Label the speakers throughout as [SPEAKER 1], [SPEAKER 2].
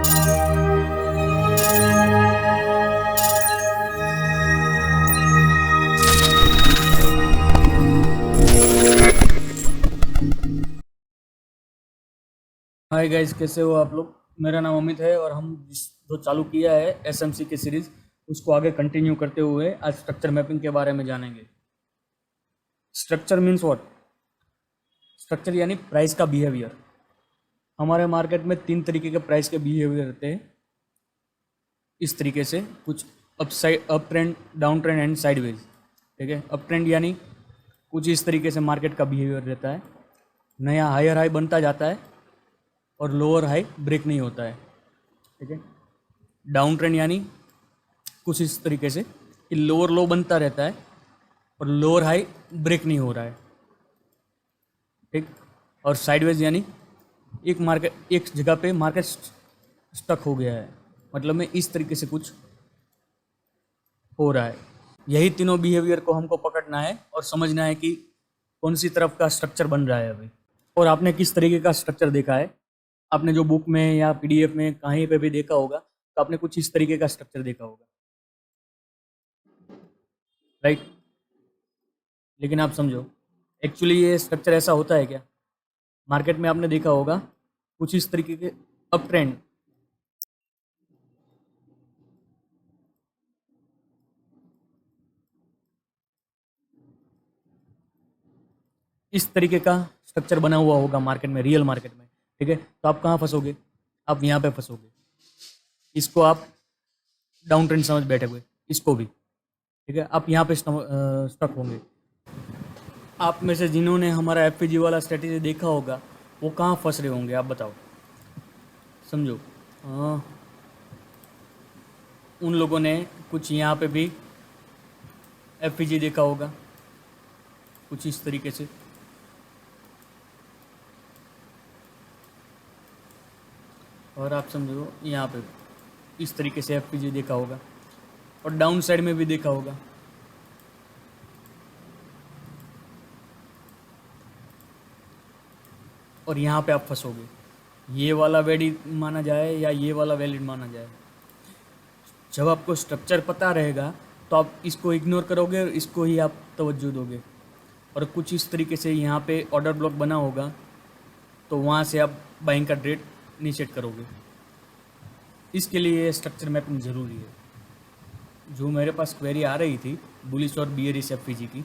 [SPEAKER 1] Hi guys, कैसे हो आप लोग। मेरा नाम अमित है और हम जो चालू किया है एसएमसी की सीरीज, उसको आगे कंटिन्यू करते हुए आज स्ट्रक्चर मैपिंग के बारे में जानेंगे। Structure means what? स्ट्रक्चर यानी प्राइस का बिहेवियर। हमारे मार्केट में 3 तरीके के प्राइस के बिहेवियर रहते हैं। इस तरीके से कुछ up trend, down trend and sideways. ठीक है, अप ट्रेंड यानी कुछ इस तरीके से मार्केट का बिहेवियर रहता है, नया हायर हाई बनता जाता है और लोअर हाई ब्रेक नहीं होता है। ठीक है। डाउन ट्रेंड यानी कुछ इस तरीके से कि लोअर लो बनता रहता है और लोअर हाई ब्रेक नहीं हो रहा है। ठीक। और साइडवेज यानी एक जगह पे मार्केट स्टक हो गया है, मतलब में इस तरीके से कुछ हो रहा है। यही तीनों बिहेवियर को हमको पकड़ना है और समझना है कि कौन सी तरफ का स्ट्रक्चर बन रहा है अभी। और आपने किस तरीके का स्ट्रक्चर देखा है, आपने जो बुक में या पीडीएफ में कहीं पे भी देखा होगा, तो आपने कुछ इस तरीके का स्ट्रक्चर देखा होगा, राइट। लेकिन आप समझो, एक्चुअली ये स्ट्रक्चर ऐसा होता है क्या? मार्केट में आपने देखा होगा कुछ इस तरीके के अप ट्रेंड, इस तरीके का स्ट्रक्चर बना हुआ होगा मार्केट में, रियल मार्केट में। ठीक है, तो आप कहाँ फंसोगे? आप यहाँ पे फंसोगे। इसको आप डाउन ट्रेंड समझ बैठे हुए, इसको भी। ठीक है, आप यहाँ पे स्टक होंगे। आप में से जिन्होंने हमारा एफपीजी वाला स्ट्रेटेजी देखा होगा, वो कहाँ फंस रहे होंगे आप बताओ। समझो, उन लोगों ने कुछ यहाँ पे भी एफपीजी देखा होगा, कुछ इस तरीके से। और आप समझो यहाँ पे इस तरीके से एफपीजी देखा होगा और डाउन साइड में भी देखा होगा। और यहाँ पे आप फंसोगे, ये वाला वैलिड माना जाए या ये वाला वैलिड माना जाए। जब आपको स्ट्रक्चर पता रहेगा तो आप इसको इग्नोर करोगे और इसको ही आप तवज्जो दोगे। और कुछ इस तरीके से यहाँ पे ऑर्डर ब्लॉक बना होगा, तो वहाँ से आप बाइंग का रेट इनिशिएट करोगे। इसके लिए स्ट्रक्चर मैपिंग ज़रूरी है। जो मेरे पास क्वेरी आ रही थी बुलिश और बियरिश एफपीजी की,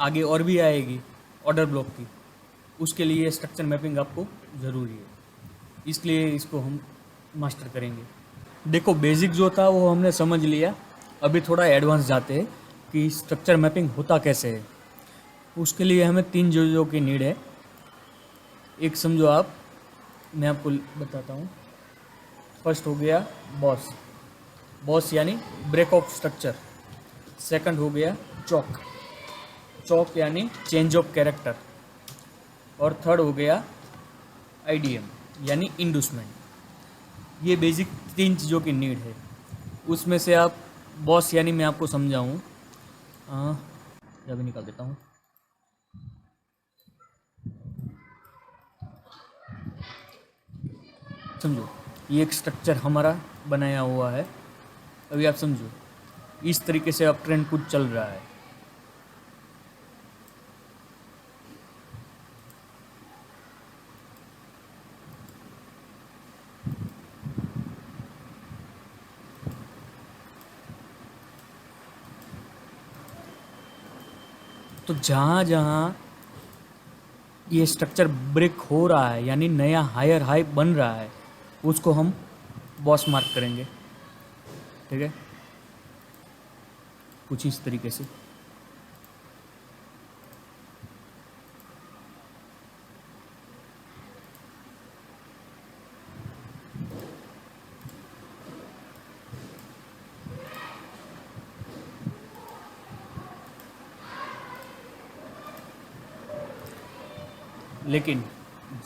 [SPEAKER 1] आगे और भी आएगी ऑर्डर ब्लॉक की, उसके लिए स्ट्रक्चर मैपिंग आपको ज़रूरी है। इसलिए इसको हम मास्टर करेंगे। देखो, बेसिक जो था वो हमने समझ लिया, अभी थोड़ा एडवांस जाते हैं कि स्ट्रक्चर मैपिंग होता कैसे है। उसके लिए हमें 3 चीज़ों की नीड है। एक समझो आप, मैं आपको बताता हूँ। फर्स्ट हो गया बॉस, बॉस यानी ब्रेक ऑफ स्ट्रक्चर। सेकंड हो गया चौक, चौक यानी चेंज ऑफ कैरेक्टर। और थर्ड हो गया आईडीएम यानी इंडूसमेंट। ये बेसिक 3 चीज़ों की नीड है। उसमें से आप बॉस यानी मैं आपको समझाऊँ, या भी निकाल देता हूँ। समझो, ये एक स्ट्रक्चर हमारा बनाया हुआ है। अभी आप समझो, इस तरीके से अब ट्रेंड कुछ चल रहा है। तो जहाँ जहाँ ये स्ट्रक्चर ब्रेक हो रहा है यानी नया हायर हाई बन रहा है, उसको हम बॉस मार्क करेंगे। ठीक है, कुछ इस तरीके से। लेकिन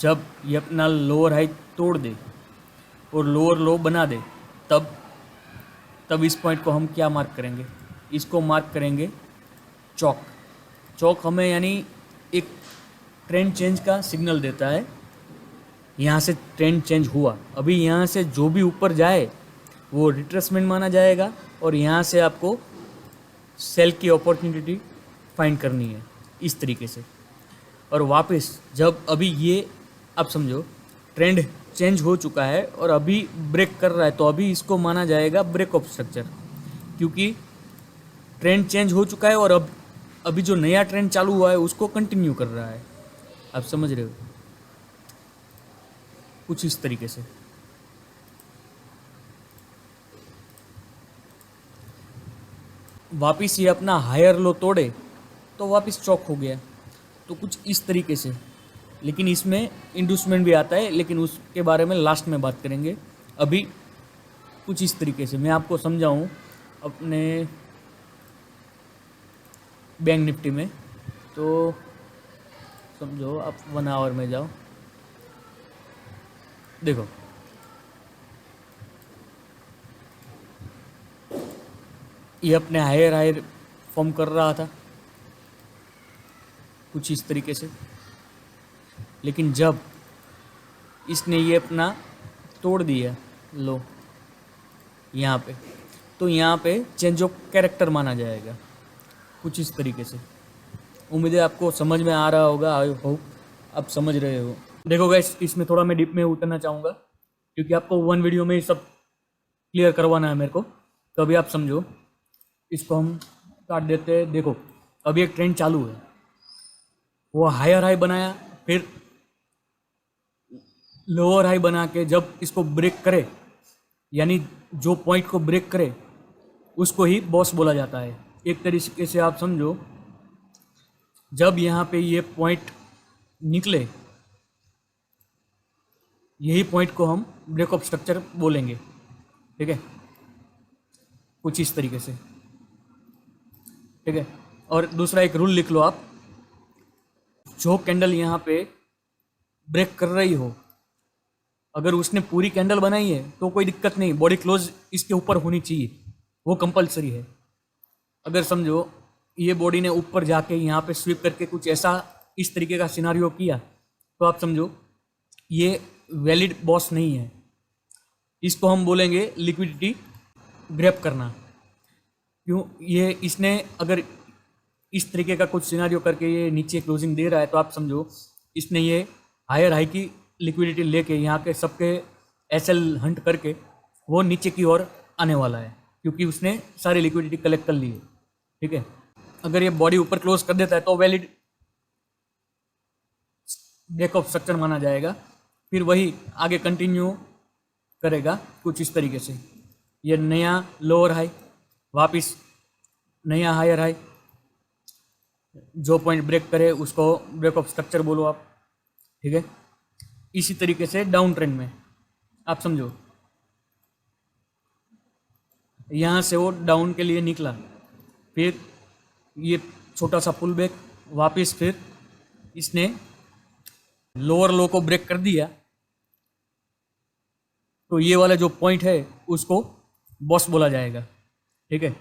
[SPEAKER 1] जब ये अपना लोअर हाई तोड़ दे और लोअर लो बना दे, तब तब इस पॉइंट को हम क्या मार्क करेंगे? इसको मार्क करेंगे चौक। चौक हमें यानी एक ट्रेंड चेंज का सिग्नल देता है यहाँ से ट्रेंड चेंज हुआ, अभी यहाँ से जो भी ऊपर जाए वो रिट्रेसमेंट माना जाएगा, और यहाँ से आपको सेल की अपॉर्चुनिटी फाइंड करनी है इस तरीके से। और वापस जब अभी ये आप समझो ट्रेंड चेंज हो चुका है और अभी ब्रेक कर रहा है, तो अभी इसको माना जाएगा ब्रेक ऑफ स्ट्रक्चर, क्योंकि ट्रेंड चेंज हो चुका है और अब अभी जो नया ट्रेंड चालू हुआ है उसको कंटिन्यू कर रहा है। आप समझ रहे हो, कुछ इस तरीके से। वापिस ये अपना हायर लो तोड़े तो वापिस चौक हो गया, तो कुछ इस तरीके से। लेकिन इसमें इंड्यूसमेंट भी आता है, लेकिन उसके बारे में लास्ट में बात करेंगे। अभी कुछ इस तरीके से मैं आपको समझाऊं अपने बैंक निफ्टी में। तो समझो आप 1 आवर में जाओ, देखो ये अपने हायर हायर फॉर्म कर रहा था कुछ इस तरीके से, लेकिन जब इसने ये अपना तोड़ दिया लो यहाँ पे, तो यहाँ पे चेंज ऑफ कैरेक्टर माना जाएगा कुछ इस तरीके से। उम्मीद है आपको समझ में आ रहा होगा, आई होप आप समझ रहे हो। देखो गाइस, इसमें थोड़ा मैं डीप में उतरना चाहूँगा, क्योंकि आपको वन वीडियो में ये सब क्लियर करवाना है मेरे को। तो अभी आप समझो, इसको हम काट देते हैं। देखो अभी एक ट्रेंड चालू है, वो हायर हाई बनाया, फिर लोअर हाई बना के जब इसको ब्रेक करे, यानी जो पॉइंट को ब्रेक करे उसको ही बॉस बोला जाता है। एक तरीके से आप समझो, जब यहाँ पे ये पॉइंट निकले, यही पॉइंट को हम ब्रेक ऑफ स्ट्रक्चर बोलेंगे, ठीक है, कुछ इस तरीके से, ठीक है। और दूसरा एक रूल लिख लो आप, जो कैंडल यहाँ पे ब्रेक कर रही हो, अगर उसने पूरी कैंडल बनाई है तो कोई दिक्कत नहीं, बॉडी क्लोज इसके ऊपर होनी चाहिए, वो कंपलसरी है। अगर समझो ये बॉडी ने ऊपर जाके यहाँ पे स्वीप करके कुछ ऐसा इस तरीके का सिनारियो किया, तो आप समझो ये वैलिड बॉस नहीं है, इसको हम बोलेंगे लिक्विडिटी ग्रैब करना। क्यों, ये इसने अगर इस तरीके का कुछ सिनारियो करके ये नीचे क्लोजिंग दे रहा है, तो आप समझो इसने ये हायर हाई की लिक्विडिटी लेके यहाँ के सबके एसएल हंट करके वो नीचे की ओर आने वाला है, क्योंकि उसने सारी लिक्विडिटी कलेक्ट कर ली है, ठीक है। अगर ये बॉडी ऊपर क्लोज कर देता है तो वैलिड ब्रेक ऑफ स्ट्रक्चर माना जाएगा, फिर वही आगे कंटिन्यू करेगा कुछ इस तरीके से। ये नया लोअर हाई, वापिस नया हायर हाई, जो पॉइंट ब्रेक करे उसको ब्रेक ऑफ स्ट्रक्चर बोलो आप, ठीक है। इसी तरीके से डाउन ट्रेंड में आप समझो, यहाँ से वो डाउन के लिए निकला, फिर ये छोटा सा पुल बैक, वापस फिर इसने लोअर लो को ब्रेक कर दिया, तो ये वाला जो पॉइंट है उसको बॉस बोला जाएगा, ठीक है।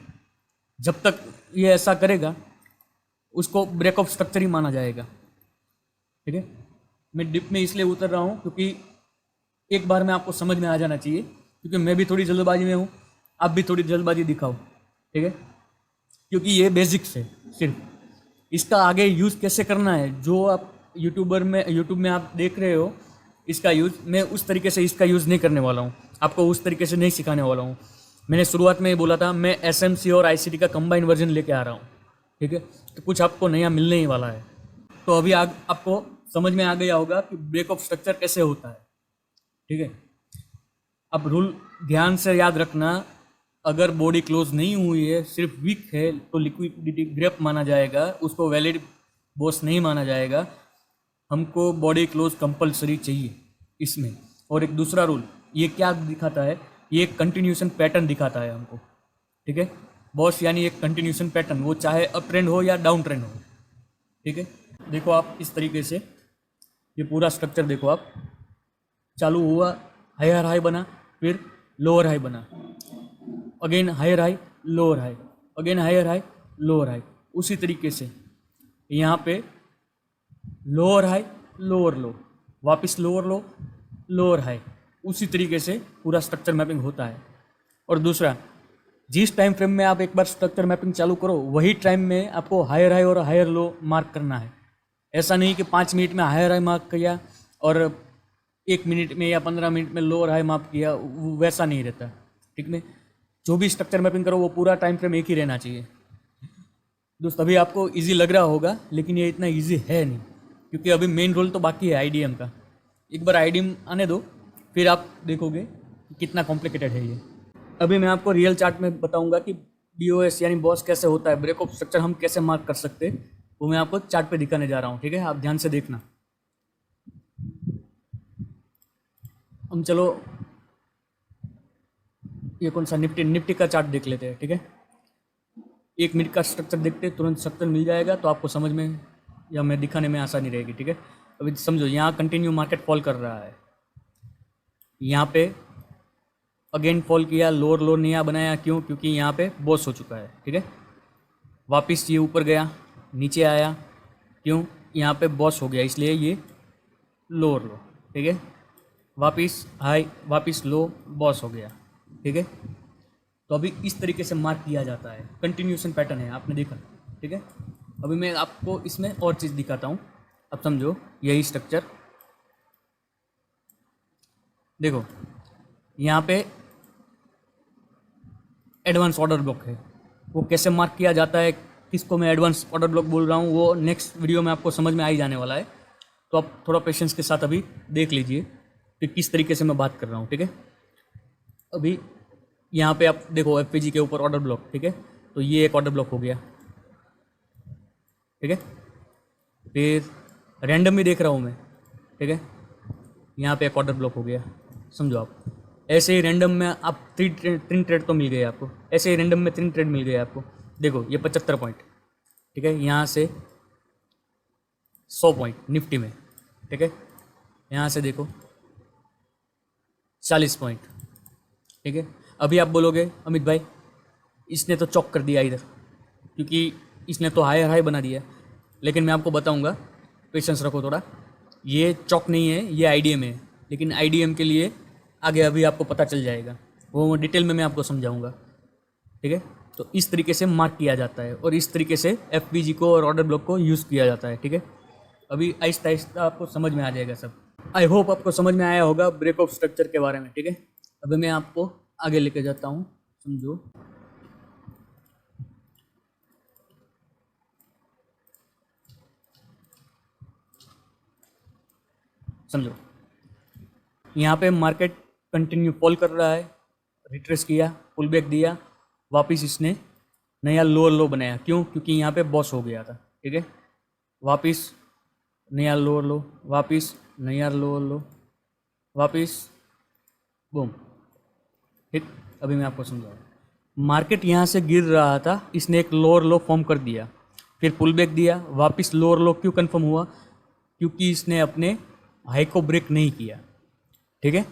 [SPEAKER 1] जब तक ये ऐसा करेगा उसको ब्रेक ऑफ स्ट्रक्चर ही माना जाएगा, ठीक है। मैं डिप में इसलिए उतर रहा हूँ क्योंकि एक बार में आपको समझ में आ जाना चाहिए, क्योंकि मैं भी थोड़ी जल्दबाजी में हूँ, आप भी थोड़ी जल्दबाजी दिखाओ, ठीक है। क्योंकि ये बेसिक्स है, सिर्फ इसका आगे यूज़ कैसे करना है, जो आप यूट्यूब में आप देख रहे हो, इसका यूज़ मैं उस तरीके से इसका यूज़ नहीं करने वाला हूँ, आपको उस तरीके से नहीं सिखाने वाला हूँ। मैंने शुरुआत में ही बोला था, मैं एसएमसी और आईसीटी का कंबाइन वर्जन लेके आ रहा हूँ, ठीक है। तो कुछ आपको नया मिलने ही वाला है। तो अभी आपको समझ में आ गया होगा कि ब्रेक ऑफ स्ट्रक्चर कैसे होता है, ठीक है। अब रूल ध्यान से याद रखना, अगर बॉडी क्लोज नहीं हुई है, सिर्फ वीक है, तो लिक्विडिटी ग्रैब माना जाएगा, उसको वैलिड बॉस नहीं माना जाएगा। हमको बॉडी क्लोज कंपलसरी चाहिए इसमें। और एक दूसरा रूल, ये क्या दिखाता है, ये एक कंटिन्यूशन पैटर्न दिखाता है हमको, ठीक है। बॉस यानी एक कंटिन्यूशन पैटर्न, वो चाहे अप ट्रेंड हो या डाउन ट्रेंड हो, ठीक है। देखो आप इस तरीके से ये पूरा स्ट्रक्चर देखो आप, चालू हुआ, हायर हाई बना, फिर लोअर हाई बना, again higher high, lower high, again higher high, lower high. उसी तरीके से यहाँ पे लोअर हाई, लोअर लो, वापस लोअर लो, लोअर हाई, उसी तरीके से पूरा स्ट्रक्चर मैपिंग होता है। और दूसरा, जिस टाइम फ्रेम में आप एक बार स्ट्रक्चर मैपिंग चालू करो वही टाइम में आपको हायर हाई और हायर लो मार्क करना है। ऐसा नहीं कि 5 मिनट में हायर हाई मार्क किया और 1 मिनट में या 15 मिनट में लोअर हाई मार्क किया, वैसा नहीं रहता। ठीक है, जो भी स्ट्रक्चर मैपिंग करो वो पूरा टाइम फ्रेम एक ही रहना चाहिए। दोस्त अभी आपको इजी लग रहा होगा, लेकिन ये इतना इजी है नहीं, क्योंकि अभी मेन रोल तो बाकी है आईडीएम का। एक बार आईडीएम आने दो, फिर आप देखोगे कि कितना कॉम्प्लिकेटेड है ये। अभी मैं आपको रियल चार्ट में बताऊंगा कि बीओएस यानी बॉस कैसे होता है, ब्रेक ऑफ स्ट्रक्चर हम कैसे मार्क कर सकते हैं, वो मैं आपको चार्ट पे दिखाने जा रहा हूँ। ठीक है, आप ध्यान से देखना। हम चलो ये कौन सा निफ्टी का चार्ट देख लेते हैं। ठीक है, 1 मिनट का स्ट्रक्चर देखते तुरंत स्ट्रक्चर मिल जाएगा, तो आपको समझ में या मैं दिखाने में आसानी रहेगी। ठीक है, अभी समझो यहाँ कंटिन्यू मार्केट फॉल कर रहा है, यहाँ पे अगेन फॉल किया, लोअर लो नया बनाया। क्यों? क्योंकि यहाँ पे बॉस हो चुका है। ठीक है, वापस ये ऊपर गया, नीचे आया। क्यों? यहाँ पे बॉस हो गया, इसलिए ये लोअर लो। ठीक है, वापस हाई, वापस लो, बॉस हो गया। ठीक है, तो अभी इस तरीके से मार्क किया जाता है, कंटिन्यूशन पैटर्न है, आपने देखा। ठीक है, अभी मैं आपको इसमें और चीज़ दिखाता हूँ। अब समझो यही स्ट्रक्चर देखो, यहाँ पे एडवांस ऑर्डर ब्लॉक है। वो कैसे मार्क किया जाता है, किसको मैं एडवांस ऑर्डर ब्लॉक बोल रहा हूँ, वो नेक्स्ट वीडियो में आपको समझ में आ ही जाने वाला है। तो आप थोड़ा पेशेंस के साथ अभी देख लीजिए कि किस तरीके से मैं बात कर रहा हूँ। ठीक है, अभी यहाँ पे आप देखो एफपीजी के ऊपर ऑर्डर ब्लॉक। ठीक है, तो ये एक ऑर्डर ब्लॉक हो गया। ठीक है, फिर रैंडम भी देख रहा हूँ मैं। ठीक है, यहाँ पे एक ऑर्डर ब्लॉक हो गया। समझो आप ऐसे ही रैंडम में आप 3 ट्रेड तो मिल गए आपको, ऐसे ही रैंडम में 3 ट्रेड मिल गए आपको। देखो ये 75 पॉइंट। ठीक है, यहाँ से 100 पॉइंट निफ्टी में। ठीक है, यहाँ से देखो 40 पॉइंट। ठीक है, अभी आप बोलोगे अमित भाई इसने तो चौक कर दिया इधर, क्योंकि इसने तो हायर हाई बना दिया। लेकिन मैं आपको बताऊंगा, पेशेंस रखो थोड़ा, ये चौक नहीं है, ये आईडीएम है। लेकिन आईडीएम के लिए आगे अभी आपको पता चल जाएगा, वो डिटेल में मैं आपको समझाऊंगा। ठीक है, तो इस तरीके से मार्क किया जाता है और इस तरीके से एफपीजी को और ऑर्डर ब्लॉक को यूज़ किया जाता है। ठीक है, अभी आहिस्ता आहिस्ता आपको समझ में आ जाएगा सब। आई होप आपको समझ में आया होगा ब्रेक ऑफ स्ट्रक्चर के बारे में। ठीक है, अभी मैं आपको आगे लेके जाता हूँ, समझो। समझो यहाँ पे मार्केट कंटिन्यू फॉल कर रहा है, रिट्रेस किया, पुल बैक दिया, वापस इसने नया लोअर लो बनाया। क्यों? क्योंकि यहाँ पे बॉस हो गया था। ठीक है, वापस नया लोअर लो, वापस नया लोअर लो, वापस बूम। ठीक, अभी मैं आपको समझाऊँ। मार्केट यहाँ से गिर रहा था, इसने एक लोअर लो फॉर्म कर दिया, फिर पुल बैक दिया, वापस लोअर लो क्यों कन्फर्म हुआ? क्योंकि इसने अपने हाई को ब्रेक नहीं किया। ठीक है,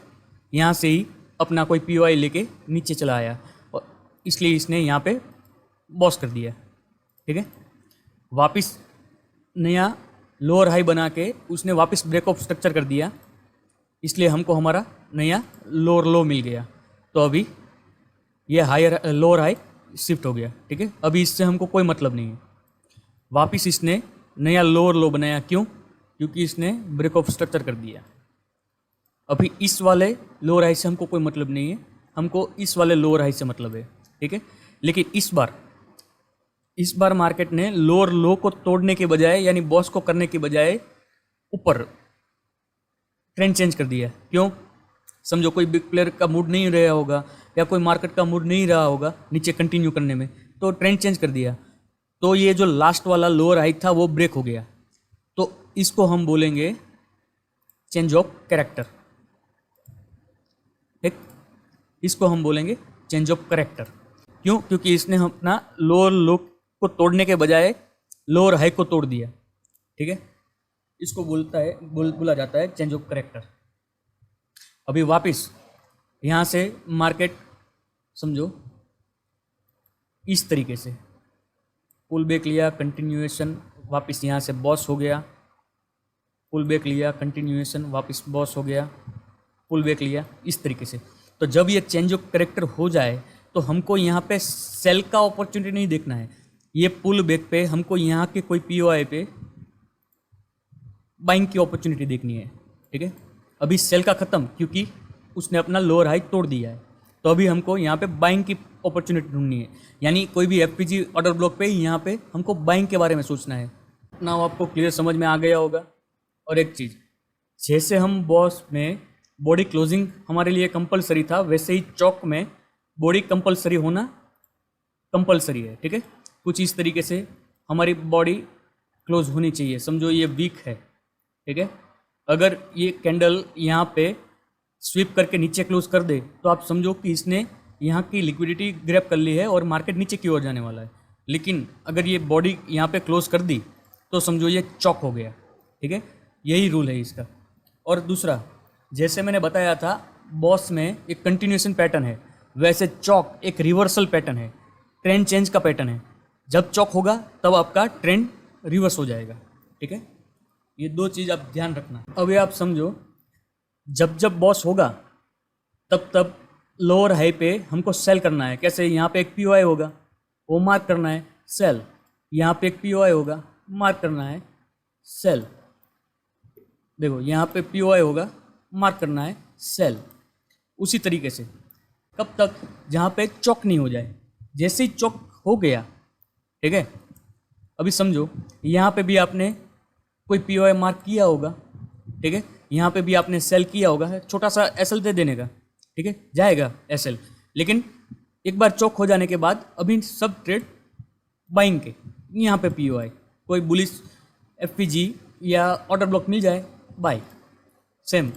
[SPEAKER 1] यहाँ से ही अपना कोई पीओआई लेके नीचे चला आया और इसलिए इसने यहाँ पे बॉस कर दिया। ठीक है, वापस नया लोअर हाई बना के उसने वापस ब्रेक ऑफ स्ट्रक्चर कर दिया, इसलिए हमको हमारा नया लोअर लो मिल गया। तो अभी ये हायर लोअर हाई शिफ्ट हो गया। ठीक है, अभी इससे हमको कोई मतलब नहीं है। वापस इसने नया लोअर लो बनाया। क्यों? क्योंकि इसने ब्रेक ऑफ स्ट्रक्चर कर दिया। अभी इस वाले लोअर हाई से हमको कोई मतलब नहीं है, हमको इस वाले लोअर हाई से मतलब है। ठीक है, लेकिन इस बार मार्केट ने लोअर लो को तोड़ने के बजाय यानी बॉस को करने के बजाय ऊपर ट्रेंड चेंज कर दिया। क्यों? समझो कोई बिग प्लेयर का मूड नहीं रहा होगा या कोई मार्केट का मूड नहीं रहा होगा नीचे कंटिन्यू करने में, तो ट्रेंड चेंज कर दिया। तो ये जो लास्ट वाला लोअर हाई था वो ब्रेक हो गया। तो इसको हम बोलेंगे चेंज ऑफ कैरेक्टर। ठीक, इसको हम बोलेंगे चेंज ऑफ कैरेक्टर। क्यों? क्योंकि इसने अपना लोअर लो को तोड़ने के बजाय लोअर हाई को तोड़ दिया। ठीक है, इसको बोला जाता है चेंज ऑफ कैरेक्टर। अभी वापस यहाँ से मार्केट समझो इस तरीके से पुल बैक लिया, कंटिन्यूएशन, वापस यहाँ से बॉस हो गया, पुल बैक लिया, कंटिन्यूएशन, वापस बॉस हो गया, पुल बैक लिया, इस तरीके से। तो जब ये चेंज ऑफ करेक्टर हो जाए तो हमको यहाँ पे सेल का अपॉर्चुनिटी नहीं देखना है, ये पुल बैक पे हमको यहाँ के कोई पीओआई पे बाइंग की अपॉर्चुनिटी देखनी है, ठीक है। अभी सेल का ख़त्म, क्योंकि उसने अपना लोअर हाई तोड़ दिया है, तो अभी हमको यहाँ पे बाइंग की अपॉर्चुनिटी ढूंढनी है। यानी कोई भी एफपीजी ऑर्डर ब्लॉक पे यहाँ पे हमको बाइंग के बारे में सोचना है ना। आपको क्लियर समझ में आ गया होगा। और एक चीज़, जैसे हम बॉस में बॉडी क्लोजिंग हमारे लिए कंपलसरी था, वैसे ही चौक में बॉडी कंपलसरी होना कंपलसरी है, ठीक है। कुछ इस तरीके से हमारी बॉडी क्लोज होनी चाहिए। समझो ये वीक है, ठीक है। अगर ये कैंडल यहाँ पे स्वीप करके नीचे क्लोज कर दे तो आप समझो कि इसने यहाँ की लिक्विडिटी ग्रैब कर ली है और मार्केट नीचे की ओर जाने वाला है। लेकिन अगर ये बॉडी यहाँ पे क्लोज कर दी तो समझो ये चौक हो गया, ठीक है। यही रूल है इसका। और दूसरा, जैसे मैंने बताया था बॉस में एक कंटिन्यूएशन पैटर्न है, वैसे चौक एक रिवर्सल पैटर्न है, ट्रेंड चेंज का पैटर्न है। जब चौक होगा तब आपका ट्रेंड रिवर्स हो जाएगा, ठीक है। ये दो चीज़ आप ध्यान रखना। अभी आप समझो, जब जब बॉस होगा तब तब लोअर हाई पे हमको सेल करना है। कैसे? यहाँ पे एक पीओआई होगा, वो मार्क करना है सेल। यहाँ पे एक पीओआई होगा, मार्क करना है सेल। देखो यहाँ पे पीओआई होगा, मार्क करना है सेल। उसी तरीके से कब तक? जहाँ पे चौक नहीं हो जाए। जैसे ही चौक हो गया, ठीक है। अभी समझो यहाँ पे भी आपने कोई पीओआई मार्क किया होगा, ठीक है। यहाँ पे भी आपने सेल किया होगा, छोटा सा एसएल दे देने का, ठीक है, जाएगा एसएल। लेकिन एक बार चौक हो जाने के बाद अभी सब ट्रेड बाइंग के। यहाँ पे पीओआई कोई बुलिश एफपीजी या ऑर्डर ब्लॉक मिल जाए, buy, same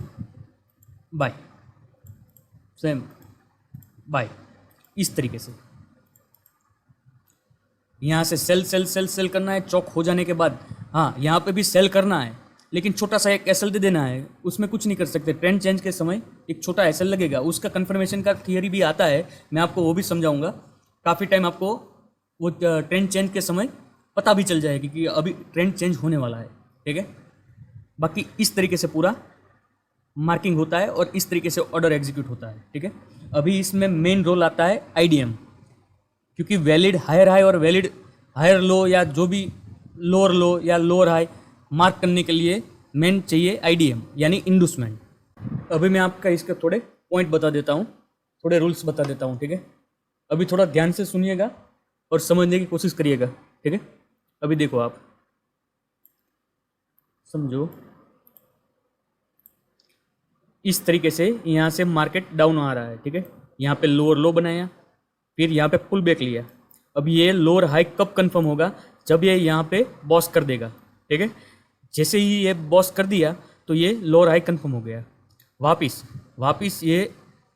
[SPEAKER 1] buy, same buy, इस तरीके से। यहाँ से सेल सेल सेल सेल करना है चौक हो जाने के बाद। हाँ, यहाँ पे भी सेल करना है, लेकिन छोटा सा एक एसएल दे देना है, उसमें कुछ नहीं कर सकते। ट्रेंड चेंज के समय एक छोटा एसएल लगेगा, उसका कंफर्मेशन का थियरी भी आता है, मैं आपको वो भी समझाऊंगा। काफ़ी टाइम आपको वो ट्रेंड चेंज के समय पता भी चल जाएगी कि अभी ट्रेंड चेंज होने वाला है, ठीक है। बाकी इस तरीके से पूरा मार्किंग होता है और इस तरीके से ऑर्डर एग्जीक्यूट होता है, ठीक है। अभी इसमें मेन रोल आता है आईडीएम, क्योंकि वैलिड हायर हाई और वैलिड हायर लो या जो भी लोअर लो या लोअर हाई मार्क करने के लिए मेन चाहिए आईडीएम, यानी इंडूसमेंट। अभी मैं आपका इसके थोड़े पॉइंट बता देता हूँ, थोड़े रूल्स बता देता हूँ, ठीक है। अभी थोड़ा ध्यान से सुनिएगा और समझने की कोशिश करिएगा, ठीक है। अभी देखो, आप समझो इस तरीके से यहाँ से मार्केट डाउन आ रहा है, ठीक है। यहाँ पे लोअर लो बनाया, फिर यहाँ पे पुल बैक लिया। अब ये लोअर हाई कब कंफर्म होगा? जब ये यहाँ पे बॉस कर देगा, ठीक है। जैसे ही ये बॉस कर दिया तो ये लोअर हाई कंफर्म हो गया। वापिस ये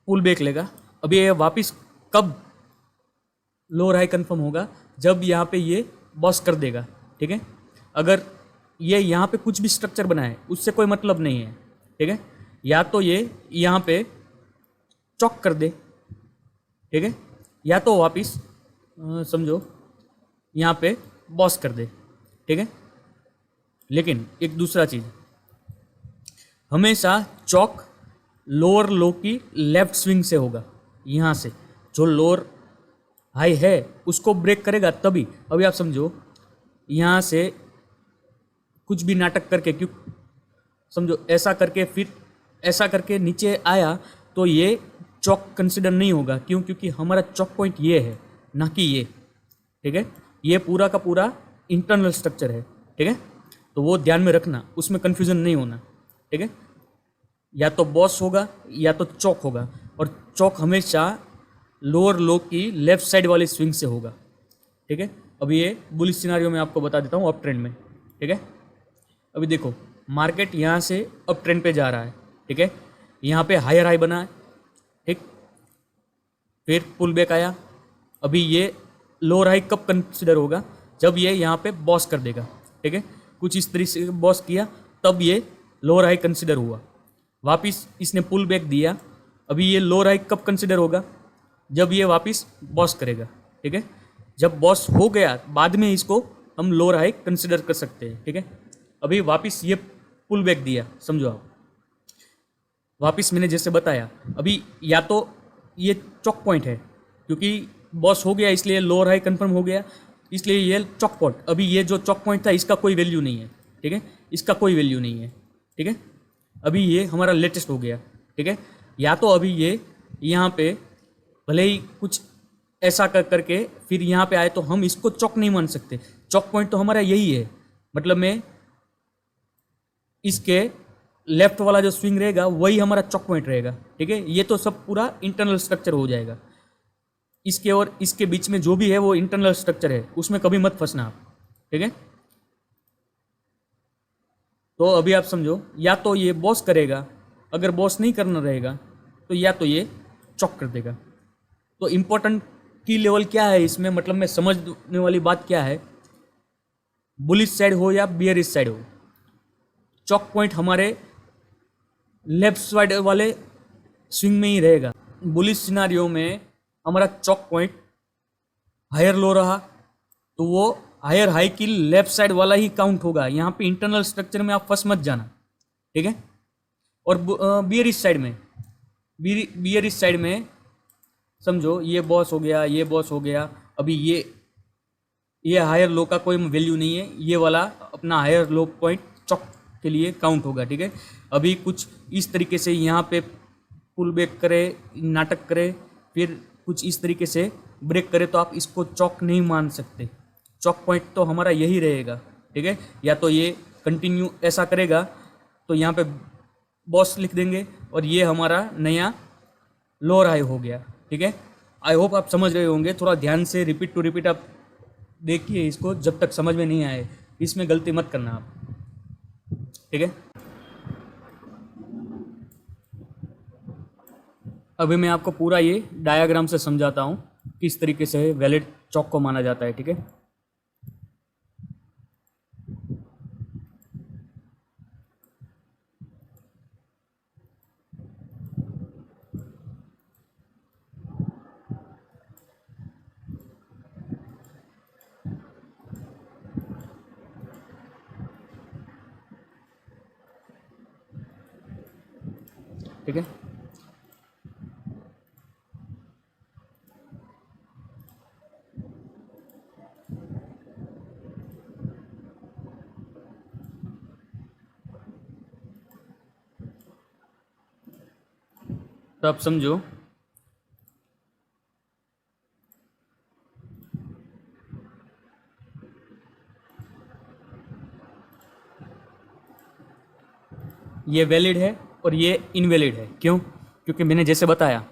[SPEAKER 1] पुल बैक लेगा। अब ये वापिस कब लोअर हाई कंफर्म होगा? जब यहाँ पे ये बॉस कर देगा, ठीक है। अगर ये यहाँ पे कुछ भी स्ट्रक्चर बनाए उससे कोई मतलब नहीं है, ठीक है। या तो ये यहाँ पे चौक कर दे, ठीक है, या तो वापिस समझो यहाँ पे बॉस कर दे, ठीक है। लेकिन एक दूसरा चीज़, हमेशा चौक लोअर लो की लेफ्ट स्विंग से होगा। यहाँ से जो लोअर हाई है उसको ब्रेक करेगा तभी। अभी आप समझो यहाँ से कुछ भी नाटक करके, क्यों समझो ऐसा करके फिर ऐसा करके नीचे आया तो ये चौक कंसिडर नहीं होगा। क्यों? क्योंकि हमारा चौक पॉइंट ये है, ना कि ये, ठीक है। ये पूरा का पूरा इंटरनल स्ट्रक्चर है, ठीक है। तो वो ध्यान में रखना, उसमें कन्फ्यूज़न नहीं होना, ठीक है। या तो बॉस होगा या तो चौक होगा, और चौक हमेशा लोअर लो की लेफ्ट साइड वाली स्विंग से होगा, ठीक है। अभी ये बुलिश सिनारियो में आपको बता देता हूँ अप ट्रेंड में, ठीक है। अभी देखो मार्केट यहाँ से अप ट्रेंड पे जा रहा है, ठीक है। यहाँ पे हायर हाई बना है, ठीक, फिर पुल बैक आया। अभी ये लोअर हाई कब कंसिडर होगा? जब ये यहाँ पे बॉस कर देगा, ठीक है। कुछ इस तरीके से बॉस किया तब ये लोअर हाई कंसिडर हुआ। वापिस इसने पुल बैक दिया। अभी ये लोअर हाई कब कंसिडर होगा? जब ये वापिस बॉस करेगा, ठीक है। जब बॉस हो गया बाद में इसको हम लोअर हाई कंसिडर कर सकते हैं, ठीक है। अभी वापिस ये पुल बैक दिया, समझो आप, वापस मैंने जैसे बताया, अभी या तो ये चॉक पॉइंट है, क्योंकि बॉस हो गया इसलिए लोअर हाई कंफर्म हो गया, इसलिए ये चॉक पॉइंट, अभी ये जो चॉक पॉइंट था इसका कोई वैल्यू नहीं है, ठीक है, इसका कोई वैल्यू नहीं है, ठीक है। अभी ये हमारा लेटेस्ट हो गया, ठीक है। या तो अभी ये यहाँ पे भले ही कुछ ऐसा कर करके फिर यहाँ पे आए तो हम इसको चॉक नहीं मान सकते, चॉक पॉइंट तो हमारा यही है, मतलब मैं इसके लेफ्ट वाला जो स्विंग रहेगा वही हमारा चॉक पॉइंट रहेगा, ठीक है। ये तो सब पूरा इंटरनल स्ट्रक्चर हो जाएगा, इसके और इसके बीच में जो भी है वो इंटरनल स्ट्रक्चर है, उसमें कभी मत फंसना आप, ठीक है। तो अभी आप समझो, या तो ये बॉस करेगा, अगर बॉस नहीं करना रहेगा तो या तो ये चॉक कर देगा। तो इम्पोर्टेंट की लेवल क्या है इसमें, मतलब में समझने वाली बात क्या है, बुलिश साइड हो या बियरिश साइड हो, चॉक पॉइंट हमारे लेफ्ट साइड वाले स्विंग में ही रहेगा। बुलिश सिनारियो में हमारा चॉक पॉइंट हायर लो रहा तो वो हायर हाई की लेफ्ट साइड वाला ही काउंट होगा, यहाँ पे इंटरनल स्ट्रक्चर में आप फंस मत जाना, ठीक है। और बियरिश साइड में, बियरिश साइड में समझो ये बॉस हो गया, ये बॉस हो गया, अभी ये हायर लो का कोई वैल्यू नहीं है, ये वाला अपना हायर लो पॉइंट चॉक के लिए काउंट होगा, ठीक है। अभी कुछ इस तरीके से यहाँ पे पुल बैक करे, नाटक करे, फिर कुछ इस तरीके से ब्रेक करे तो आप इसको चॉक नहीं मान सकते, चॉक पॉइंट तो हमारा यही रहेगा, ठीक है। या तो ये कंटिन्यू ऐसा करेगा तो यहाँ पे बॉस लिख देंगे और ये हमारा नया लोअर हाई हो गया, ठीक है। आई होप आप समझ रहे होंगे, थोड़ा ध्यान से रिपीट टू रिपीट आप देखिए इसको, जब तक समझ में नहीं आए इसमें गलती मत करना आप, ठीक है। अभी मैं आपको पूरा ये डायग्राम से समझाता हूँ किस तरीके से वैलिड चॉक को माना जाता है, ठीक है। ठीक है, तो आप समझो ये वैलिड है और ये इनवैलिड है, क्यों? क्योंकि मैंने जैसे बताया,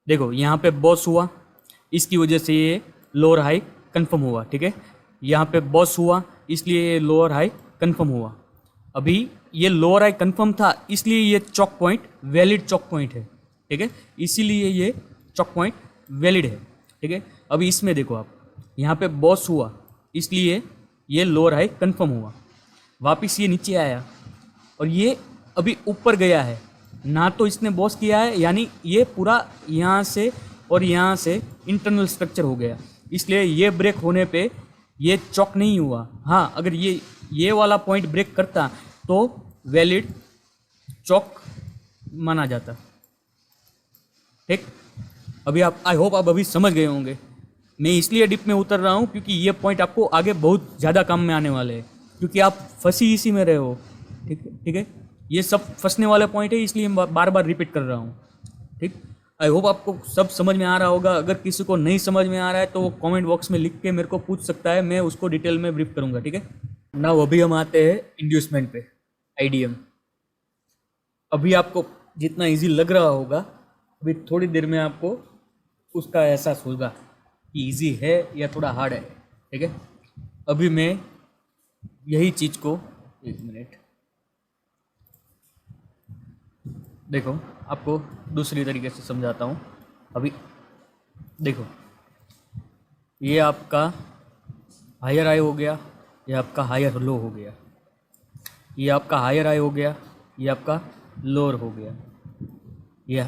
[SPEAKER 1] देखो यहाँ पे बॉस हुआ, इसकी वजह से ये लोअर हाई कंफर्म हुआ, ठीक है। यहाँ पे बॉस हुआ इसलिए ये लोअर हाई कंफर्म हुआ, अभी ये लोअर हाई कंफर्म था इसलिए ये chalk point valid chalk point है, ठीक है, इसीलिए ये चॉक पॉइंट वैलिड है, ठीक है। अभी इसमें देखो आप, यहाँ पे बॉस हुआ इसलिए ये लोअर हाई कंफर्म हुआ, वापिस ये नीचे आया और ये अभी ऊपर गया है, ना तो इसने बॉस किया है, यानी ये पूरा यहाँ से और यहाँ से इंटरनल स्ट्रक्चर हो गया, इसलिए ये ब्रेक होने पे ये चॉक नहीं हुआ। हाँ, अगर ये वाला पॉइंट ब्रेक करता तो वैलिड चॉक माना जाता, ठीक। अभी आप, आई होप आप अभी समझ गए होंगे, मैं इसलिए डिप में उतर रहा हूँ क्योंकि ये पॉइंट आपको आगे बहुत ज़्यादा काम में आने वाले हैं, क्योंकि आप फंसी इसी में रहे हो, ठीक है। ये सब फंसने वाले पॉइंट है इसलिए मैं बार बार रिपीट कर रहा हूँ, ठीक। आई होप आपको सब समझ में आ रहा होगा, अगर किसी को नहीं समझ में आ रहा है तो वो कमेंट बॉक्स में लिख के मेरे को पूछ सकता है, मैं उसको डिटेल में ब्रीफ करूँगा, ठीक है ना। अभी हम आते हैं इंड्यूसमेंट पे, आईडीएम। अभी आपको जितना इजी लग रहा होगा, अभी थोड़ी देर में आपको उसका एहसास होगा कि इजी है या थोड़ा हार्ड है, ठीक है। अभी मैं यही चीज़ को, एक मिनट देखो, आपको दूसरी तरीके से समझाता हूँ। अभी देखो, ये आपका हायर हाई हो गया, ये आपका हायर लो हो गया, ये आपका हायर हाई हो गया, ये आपका लोअर हो गया। ये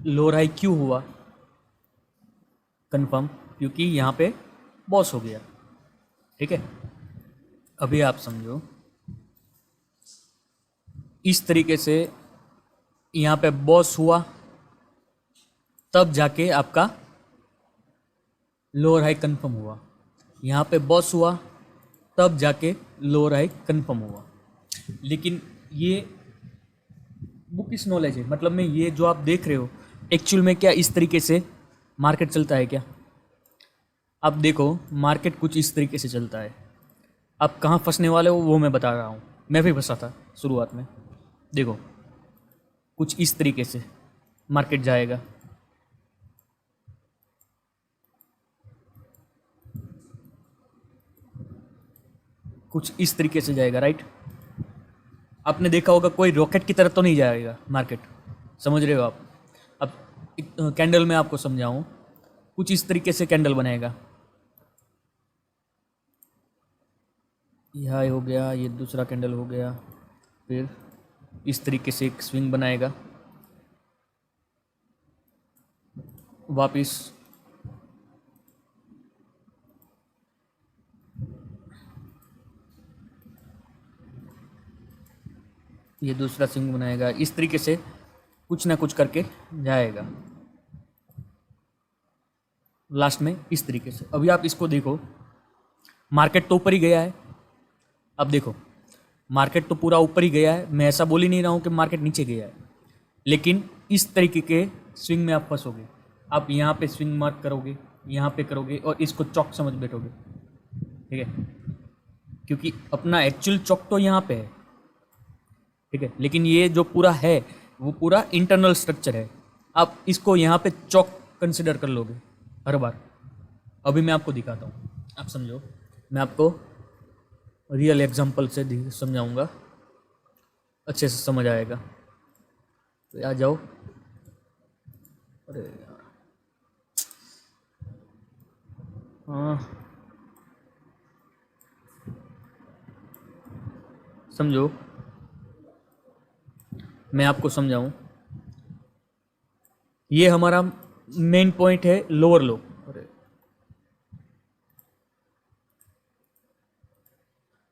[SPEAKER 1] लोअर हाई क्यों हुआ कंफर्म? क्योंकि यहाँ पे बॉस हो गया, ठीक है। अभी आप समझो, इस तरीके से यहाँ पे बॉस हुआ, तब जाके आपका लोअर हाई कंफर्म हुआ। यहाँ पे बॉस हुआ, तब जाके लोअर हाई कंफर्म हुआ। लेकिन ये बुकिश नॉलेज है, मतलब में ये जो आप देख रहे हो एक्चुअल में क्या इस तरीके से मार्केट चलता है क्या? आप देखो मार्केट कुछ इस तरीके से चलता है। आप कहाँ फंसने वाले हो वो मैं बता रहा हूँ, मैं भी फंसा था शुरुआत में। देखो कुछ इस तरीके से मार्केट जाएगा, कुछ इस तरीके से जाएगा, राइट? आपने देखा होगा कोई रॉकेट की तरह तो नहीं जाएगा मार्केट, समझ रहे हो आप? अब कैंडल में आपको समझाऊं, कुछ इस तरीके से कैंडल बनाएगा। यह हाई हो गया, ये दूसरा कैंडल हो गया, फिर इस तरीके से एक स्विंग बनाएगा, वापिस ये दूसरा स्विंग बनाएगा, इस तरीके से कुछ ना कुछ करके जाएगा लास्ट में इस तरीके से। अभी आप इसको देखो, मार्केट तो ऊपर ही गया है। अब देखो मार्केट तो पूरा ऊपर ही गया है, मैं ऐसा बोल ही नहीं रहा हूँ कि मार्केट नीचे गया है, लेकिन इस तरीके के स्विंग में आप फंसोगे। आप यहाँ पे स्विंग मार्क करोगे, यहाँ पे करोगे और इसको चौक समझ बैठोगे, ठीक है? क्योंकि अपना एक्चुअल चौक तो यहाँ पे है, ठीक है? लेकिन ये जो पूरा है वो पूरा इंटरनल स्ट्रक्चर है, आप इसको यहाँ पे चौक कंसिडर कर लोगे हर बार। अभी मैं आपको दिखाता हूँ, आप समझो, मैं आपको रियल एग्जांपल से समझाऊंगा, अच्छे से समझ आएगा। तो आ जाओ, अरे यार, हाँ समझो, मैं आपको समझाऊं। ये हमारा मेन पॉइंट है लोअर लो, अरे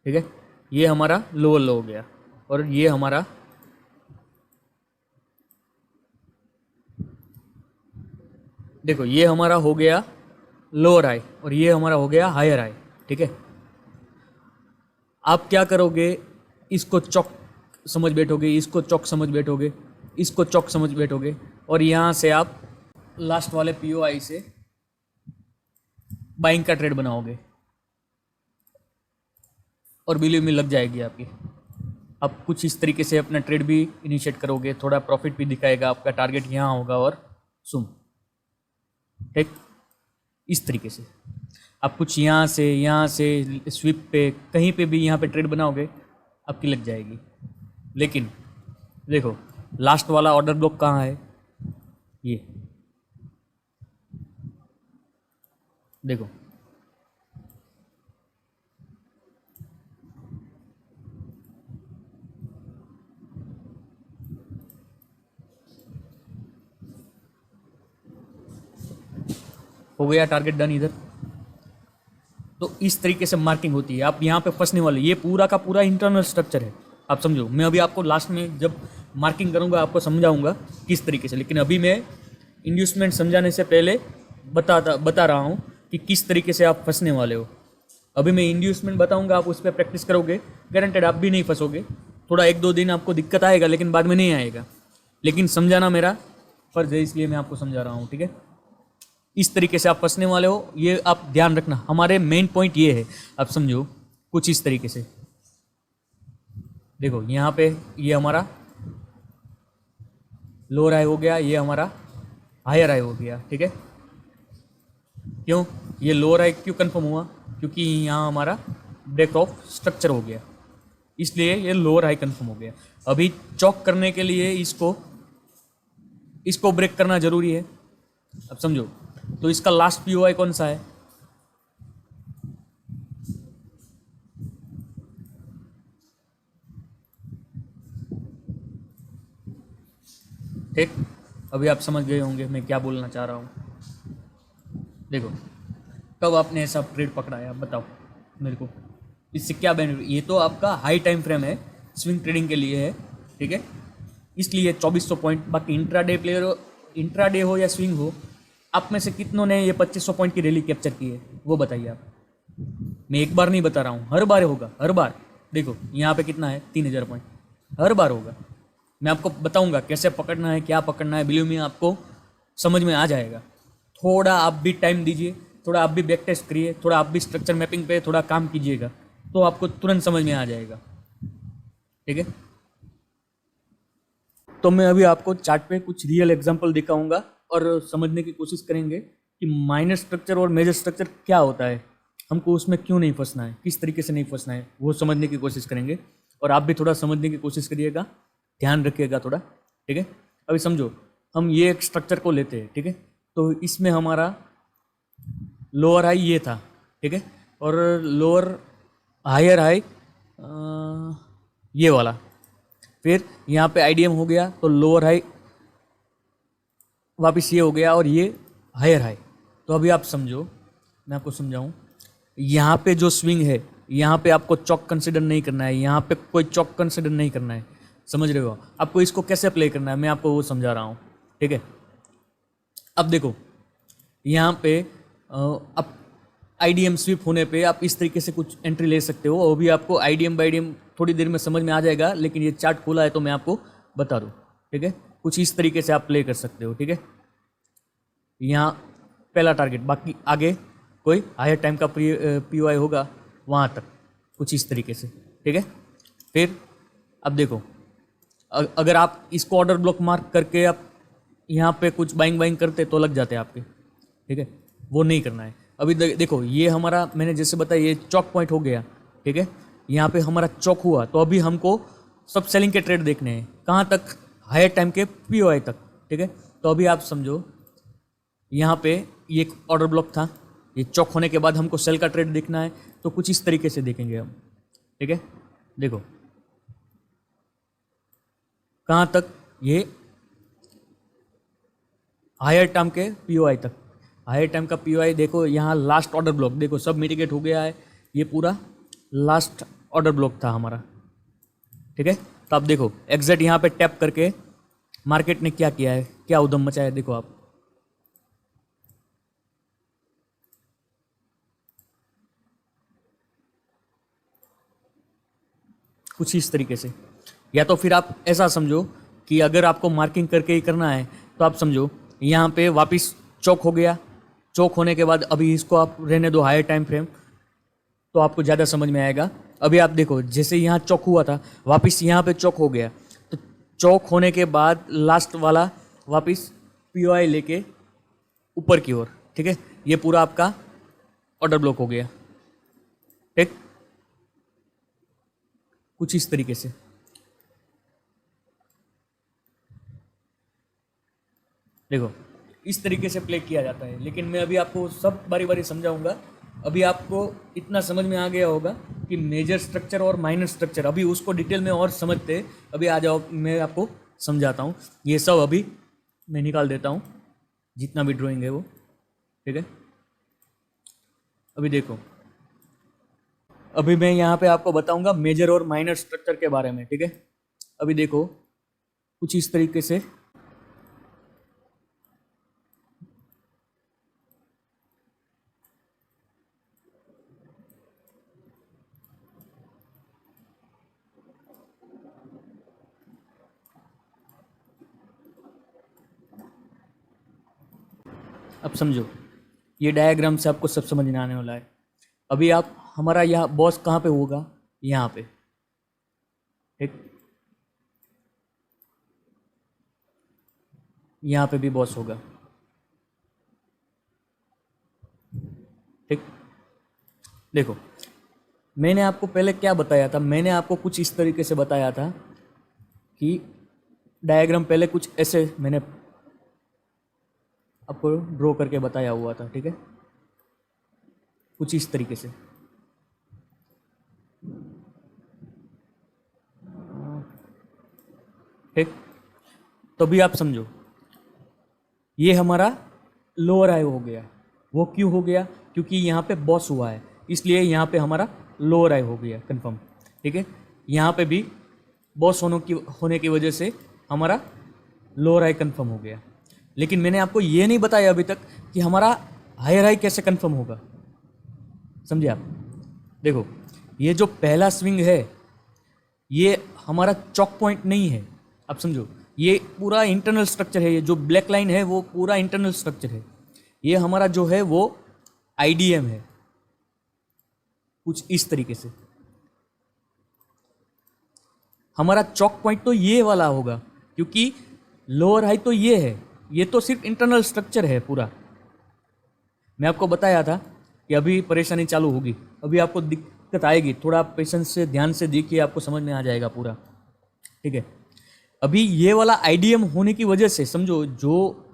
[SPEAKER 1] ठीक है, ये हमारा लोअर लो हो गया, और ये हमारा देखो ये हमारा हो गया लोअर हाई, और ये हमारा हो गया हायर हाई, ठीक है? आप क्या करोगे, इसको चौक समझ बैठोगे, इसको चौक समझ बैठोगे, इसको चौक समझ बैठोगे, और यहाँ से आप लास्ट वाले पीओआई से बाइंग का ट्रेड बनाओगे, और बिलीव में लग जाएगी आपकी। आप कुछ इस तरीके से अपना ट्रेड भी इनिशिएट करोगे, थोड़ा प्रॉफिट भी दिखाएगा, आपका टारगेट यहाँ होगा और सुम, ठीक? इस तरीके से आप कुछ यहाँ से स्विप पे कहीं पे भी यहाँ पे ट्रेड बनाओगे, आपकी लग जाएगी। लेकिन देखो लास्ट वाला ऑर्डर ब्लॉक कहाँ है, ये देखो, हो गया टारगेट डन इधर। तो इस तरीके से मार्किंग होती है, आप यहाँ पे फंसने वाले, ये पूरा का पूरा इंटरनल स्ट्रक्चर है, आप समझो। मैं अभी आपको लास्ट में जब मार्किंग करूँगा आपको समझाऊंगा किस तरीके से, लेकिन अभी मैं इंड्यूसमेंट समझाने से पहले बता रहा हूँ कि किस तरीके से आप फंसने वाले हो। अभी मैं इंड्यूसमेंट बताऊँगा, आप उस पर प्रैक्टिस करोगे, गारंटेड आप भी नहीं फंसोगे। थोड़ा 1-2 दिन आपको दिक्कत आएगा, लेकिन बाद में नहीं आएगा। लेकिन समझाना मेरा फ़र्ज़ है, इसलिए मैं आपको समझा रहा हूँ, ठीक है? इस तरीके से आप फंसने वाले हो, ये आप ध्यान रखना। हमारे मेन पॉइंट ये है, आप समझो कुछ इस तरीके से। देखो यहाँ पे ये हमारा लोअर हाई हो गया, ये हमारा हायर हाई हो गया, ठीक है? क्यों ये लोअर हाई क्यों कंफर्म हुआ? क्योंकि यहाँ हमारा ब्रेक ऑफ स्ट्रक्चर हो गया, इसलिए ये लोअर हाई कंफर्म हो गया। अभी चौक करने के लिए इसको ब्रेक करना जरूरी है, अब समझो। तो इसका लास्ट पीओआई कौन सा है? ठीक, अभी आप समझ गए होंगे मैं क्या बोलना चाह रहा हूँ। देखो कब आपने ऐसा ट्रेड पकड़ा है, आप बताओ मेरे को, इससे क्या बेनिफिट? ये तो आपका हाई टाइम फ्रेम है, स्विंग ट्रेडिंग के लिए है, ठीक है? इसलिए 2400 पॉइंट। बाकी इंट्राडे हो या स्विंग हो, आप में से कितनों ने ये 2500 पॉइंट की रैली कैप्चर की है वो बताइए आप। मैं एक बार नहीं बता रहा हूँ, हर बार होगा, हर बार। देखो यहाँ पे कितना है, 3000 पॉइंट, हर बार होगा। मैं आपको बताऊंगा कैसे पकड़ना है, क्या पकड़ना है, बिलीव मी आपको समझ में आ जाएगा। थोड़ा आप भी टाइम दीजिए, थोड़ा आप भी बैक टेस्ट करिए, थोड़ा आप भी स्ट्रक्चर मैपिंग पे थोड़ा काम कीजिएगा, तो आपको तुरंत समझ में आ जाएगा। ठीक है, तो मैं अभी आपको चार्ट पे कुछ रियल एग्जांपल दिखाऊंगा और समझने की कोशिश करेंगे कि माइनर स्ट्रक्चर और मेजर स्ट्रक्चर क्या होता है, हमको उसमें क्यों नहीं फंसना है, किस तरीके से नहीं फंसना है, वो समझने की कोशिश करेंगे। और आप भी थोड़ा समझने की कोशिश करिएगा, ध्यान रखिएगा थोड़ा। ठीक है, अभी समझो हम ये एक स्ट्रक्चर को लेते हैं। ठीक है, तो इसमें हमारा लोअर हाई ये था। ठीक है, और लोअर हायर हाई ये वाला, फिर यहाँ पे आईडीएम हो गया तो लोअर हाई वापस ये हो गया और ये हायर हाई। तो अभी आप समझो, मैं आपको समझाऊं, यहाँ पे जो स्विंग है यहाँ पे आपको चॉक कंसिडर नहीं करना है, यहाँ पे कोई चॉक कंसिडर नहीं करना है, समझ रहे हो? आपको इसको कैसे प्ले करना है मैं आपको वो समझा रहा हूँ। ठीक है, अब देखो यहाँ पे अब आईडीएम स्विप होने पे आप इस तरीके से कुछ एंट्री ले सकते हो। वो भी आपको आईडीएम बाईडीएम थोड़ी देर में समझ में आ जाएगा, लेकिन ये चार्ट खोला है तो मैं आपको बता दूँ। ठीक है, कुछ इस तरीके से आप प्ले कर सकते हो। ठीक है, यहाँ पहला टारगेट, बाकी आगे कोई हायर टाइम का पीओआई होगा वहाँ तक, कुछ इस तरीके से। ठीक है, फिर अब देखो अगर आप इसको ऑर्डर ब्लॉक मार्क करके आप यहाँ पे कुछ बाइंग बाइंग करते तो लग जाते आपके। ठीक है, वो नहीं करना है। अभी देखो ये हमारा, मैंने जैसे बताया, ये चॉक पॉइंट हो गया। ठीक है, यहाँ पे हमारा चॉक हुआ तो अभी हमको सब सेलिंग के ट्रेड देखने हैं, कहाँ तक, हायर टाइम के पीओआई तक। ठीक है, तो अभी आप समझो यहाँ पे ये एक ऑर्डर ब्लॉक था, ये चॉक होने के बाद हमको सेल का ट्रेड देखना है, तो कुछ इस तरीके से देखेंगे हम। ठीक है, देखो कहाँ तक, ये हायर टाइम के पीओआई तक, हायर टाइम का पीओआई देखो, यहाँ लास्ट ऑर्डर ब्लॉक देखो सब मिटिगेट हो गया है, ये पूरा लास्ट ऑर्डर ब्लॉक था हमारा। ठीक है, तो आप देखो एग्जैक्ट यहाँ पे टैप करके मार्केट ने क्या किया है, क्या उधम मचाया है, देखो आप। कुछ इस तरीके से, या तो फिर आप ऐसा समझो कि अगर आपको मार्किंग करके ही करना है तो आप समझो यहाँ पे वापस चौक हो गया, चौक होने के बाद अभी इसको आप रहने दो हायर टाइम फ्रेम, तो आपको ज़्यादा समझ में आएगा। अभी आप देखो जैसे यहाँ चौक हुआ था, वापस यहाँ पे चौक हो गया, तो चौक होने के बाद लास्ट वाला वापस पीओआई लेके ऊपर की ओर। ठीक है, ये पूरा आपका ऑर्डर ब्लॉक हो गया। ठीक, कुछ इस तरीके से। देखो इस तरीके से प्ले किया जाता है, लेकिन मैं अभी आपको सब बारी बारी समझाऊंगा। अभी आपको इतना समझ में आ गया होगा कि मेजर स्ट्रक्चर और माइनर स्ट्रक्चर, अभी उसको डिटेल में और समझते। अभी आ जाओ, मैं आपको समझाता हूँ। ये सब अभी मैं निकाल देता हूँ, जितना भी ड्राइंग है वो। ठीक है, अभी देखो, अभी मैं यहाँ पे आपको बताऊंगा मेजर और माइनर स्ट्रक्चर के बारे में। ठीक है, अभी देखो कुछ इस तरीके से। अब समझो ये डायग्राम से आपको सब समझ में आने वाला है। अभी आप, हमारा यहाँ बॉस कहाँ पे होगा, यहाँ पे। ठीक, यहाँ पे भी बॉस होगा। ठीक, देखो मैंने आपको पहले क्या बताया था, मैंने आपको कुछ इस तरीके से बताया था कि डायग्राम पहले कुछ ऐसे मैंने आपको ड्रॉ करके बताया हुआ था। ठीक है, कुछ इस तरीके से। ठीक, तो भी आप समझो ये हमारा लोअर हाई हो गया। वो क्यों हो गया, क्योंकि यहाँ पे बॉस हुआ है, इसलिए यहाँ पे हमारा लोअर हाई हो गया कंफर्म। ठीक है, यहाँ पे भी बॉस होने की वजह से हमारा लोअर हाई कंफर्म हो गया। लेकिन मैंने आपको ये नहीं बताया अभी तक कि हमारा हायर हाई कैसे कंफर्म होगा। समझे आप? देखो, ये जो पहला स्विंग है ये हमारा चॉक पॉइंट नहीं है, आप समझो। ये पूरा इंटरनल स्ट्रक्चर है, ये जो ब्लैक लाइन है वो पूरा इंटरनल स्ट्रक्चर है। ये हमारा जो है वो आईडीएम है, कुछ इस तरीके से। हमारा चॉक पॉइंट तो ये वाला होगा, क्योंकि लोअर हाई तो ये है, ये तो सिर्फ इंटरनल स्ट्रक्चर है पूरा। मैं आपको बताया था कि अभी परेशानी चालू होगी, अभी आपको दिक्कत आएगी, थोड़ा आप पेशेंस से ध्यान से देखिए, आपको समझ में आ जाएगा पूरा। ठीक है, अभी ये वाला आईडीएम होने की वजह से समझो, जो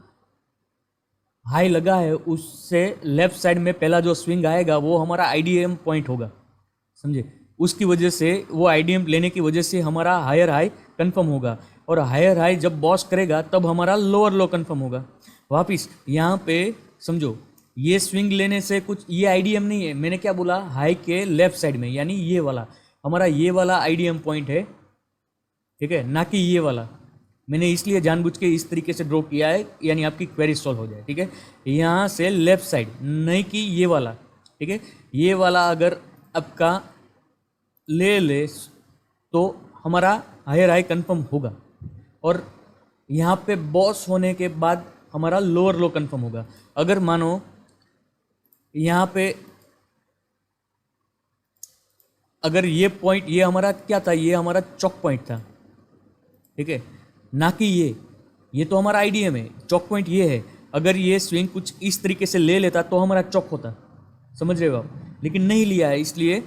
[SPEAKER 1] हाई लगा है उससे लेफ्ट साइड में पहला जो स्विंग आएगा वो हमारा आईडीएम पॉइंट होगा, समझे। उसकी वजह से, वो आईडीएम लेने की वजह से हमारा हायर हाई कंफर्म होगा, और हायर हाई जब बॉस करेगा तब हमारा लोअर लो कंफर्म होगा। वापिस यहाँ पे समझो, ये स्विंग लेने से कुछ, ये आईडीएम नहीं है, मैंने क्या बोला, हाई के लेफ्ट साइड में, यानी ये वाला हमारा, ये वाला आईडीएम पॉइंट है, ठीक है, ना कि ये वाला। मैंने इसलिए जानबूझ के इस तरीके से ड्रॉ किया है, यानी आपकी क्वेरी सॉल्व हो जाए। ठीक है, यहाँ से लेफ्ट साइड, नहीं कि ये वाला। ठीक है, ये वाला अगर आपका ले तो हमारा हायर हाई कंफर्म होगा, और यहाँ पे बॉस होने के बाद हमारा लोअर लो कंफर्म होगा। अगर मानो यहाँ पे, अगर ये पॉइंट, ये हमारा क्या था, ये हमारा चॉक पॉइंट था, ठीक है, ना कि ये तो हमारा आईडीएम है, चॉक पॉइंट ये है। अगर ये स्विंग कुछ इस तरीके से ले लेता तो हमारा चॉक होता, समझ रहे हो आप, लेकिन नहीं लिया है, इसलिए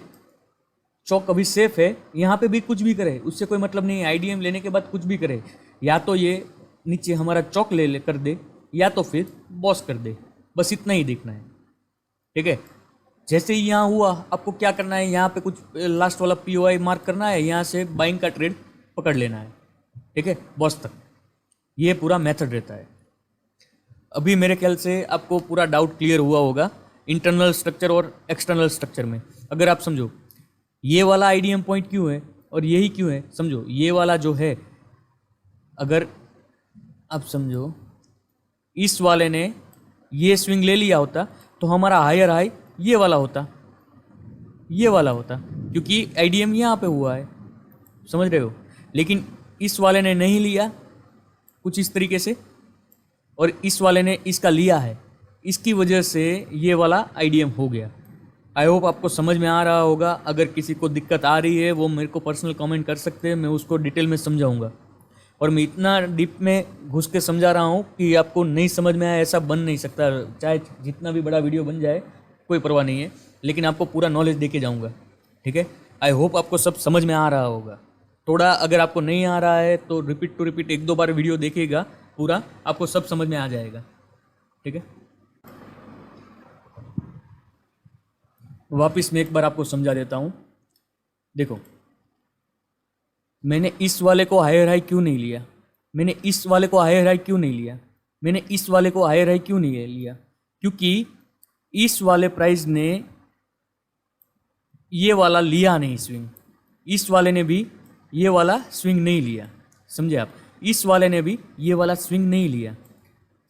[SPEAKER 1] चॉक अभी सेफ है। यहाँ पे भी कुछ भी करे उससे कोई मतलब नहीं है, आईडीएम लेने के बाद कुछ भी करे, या तो ये नीचे हमारा चॉक ले कर दे, या तो फिर बॉस कर दे, बस इतना ही देखना है। ठीक है, जैसे ही यहाँ हुआ, आपको क्या करना है, यहाँ पे कुछ लास्ट वाला पीओआई मार्क करना है, यहाँ से बाइंग का ट्रेड पकड़ लेना है, ठीक है, बॉस तक। ये पूरा मेथड रहता है। अभी मेरे ख्याल से आपको पूरा डाउट क्लियर हुआ होगा इंटरनल स्ट्रक्चर और एक्सटर्नल स्ट्रक्चर में। अगर आप समझो ये वाला आईडीएम पॉइंट क्यों है और यही क्यों है, समझो ये वाला जो है, अगर आप समझो इस वाले ने ये स्विंग ले लिया होता तो हमारा हायर हाई ये वाला होता, ये वाला होता, क्योंकि आईडीएम यहाँ पे हुआ है, समझ रहे हो। लेकिन इस वाले ने नहीं लिया कुछ इस तरीके से, और इस वाले ने इसका लिया है, इसकी वजह से ये वाला आईडीएम हो गया। आई होप आपको समझ में आ रहा होगा। अगर किसी को दिक्कत आ रही है वो मेरे को पर्सनल कमेंट कर सकते हैं, मैं उसको डिटेल में समझाऊंगा। और मैं इतना डीप में घुस के समझा रहा हूँ कि आपको नहीं समझ में आया ऐसा बन नहीं सकता। चाहे जितना भी बड़ा वीडियो बन जाए कोई परवाह नहीं है, लेकिन आपको पूरा नॉलेज दे के जाऊँगा। ठीक है, आई होप आपको सब समझ में आ रहा होगा। थोड़ा अगर आपको नहीं आ रहा है तो रिपीट टू रिपीट 1-2 बार वीडियो देखिएगा, पूरा आपको सब समझ में आ जाएगा। ठीक है, वापस मैं एक बार आपको समझा देता हूँ। देखो, मैंने इस वाले को हायर हाई क्यों नहीं लिया, मैंने इस वाले को हायर हाई क्यों नहीं लिया, मैंने इस वाले को हायर हाई क्यों नहीं लिया, क्योंकि इस वाले प्राइस ने ये वाला लिया नहीं स्विंग, इस वाले ने भी ये वाला स्विंग नहीं लिया, समझे आप। इस वाले ने भी ये वाला स्विंग नहीं लिया,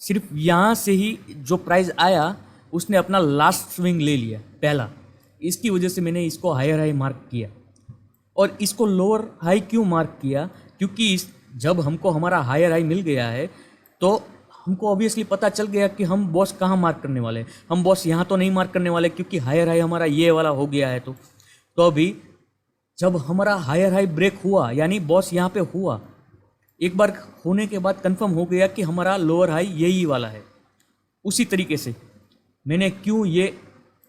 [SPEAKER 1] सिर्फ यहाँ से ही जो प्राइस आया उसने अपना लास्ट स्विंग ले लिया पहला। इसकी वजह से मैंने इसको हायर हाई मार्क किया। और इसको लोअर हाई क्यों मार्क किया, क्योंकि जब हमको हमारा हायर हाई मिल गया है तो हमको ऑब्वियसली पता चल गया कि हम बॉस कहाँ मार्क करने वाले हैं। हम बॉस यहाँ तो नहीं मार्क करने वाले, क्योंकि हायर हाई हमारा ये वाला हो गया है। तो अभी जब हमारा हायर हाई ब्रेक हुआ, यानी बॉस यहाँ पे हुआ, एक बार होने के बाद कंफर्म हो गया कि हमारा लोअर हाई यही वाला है। उसी तरीके से मैंने क्यों ये,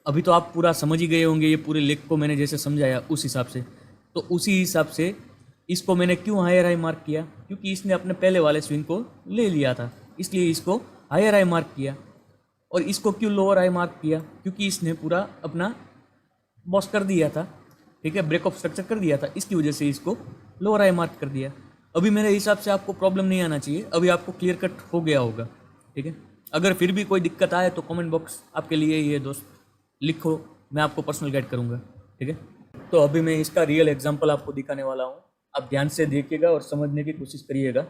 [SPEAKER 1] अभी तो आप पूरा समझ ही गए होंगे, ये पूरे लेख को मैंने जैसे समझाया उस हिसाब से, तो उसी हिसाब से इसको मैंने क्यों हायर हाई मार्क किया, क्योंकि इसने अपने पहले वाले स्विंग को ले लिया था, इसलिए इसको हायर हाई मार्क किया। और इसको क्यों लोअर हाई मार्क किया, क्योंकि इसने पूरा अपना बॉस कर दिया था, ठीक है, ब्रेक ऑफ स्ट्रक्चर कर दिया था, इसकी वजह से इसको लोअर हाई मार्क कर दिया। अभी मेरे हिसाब से आपको प्रॉब्लम नहीं आना चाहिए, अभी आपको क्लियर कट हो गया होगा। ठीक है, अगर फिर भी कोई दिक्कत आए तो कमेंट बॉक्स आपके लिए ही है दोस्त, लिखो, मैं आपको पर्सनल गाइड करूँगा। ठीक है, तो अभी मैं इसका रियल एग्जांपल आपको दिखाने वाला हूँ, आप ध्यान से देखिएगा और समझने की कोशिश करिएगा।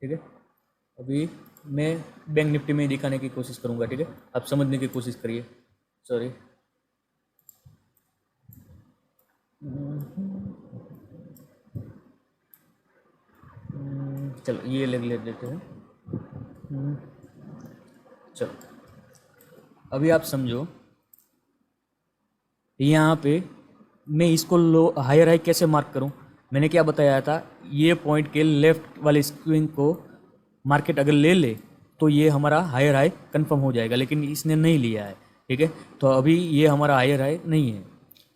[SPEAKER 1] ठीक है। अभी मैं बैंक निफ्टी में ही दिखाने की कोशिश करूँगा, ठीक है, आप समझने की कोशिश करिए। सॉरी, चलो ये ले लेते हैं। चलो अभी आप समझो, यहाँ पे मैं इसको लो हायर हाई कैसे मार्क करूँ। मैंने क्या बताया था, ये पॉइंट के लेफ्ट वाले स्विंग को मार्केट अगर ले ले तो ये हमारा हायर हाई कंफर्म हो जाएगा, लेकिन इसने नहीं लिया है, ठीक है। तो अभी ये हमारा हायर हाई नहीं है।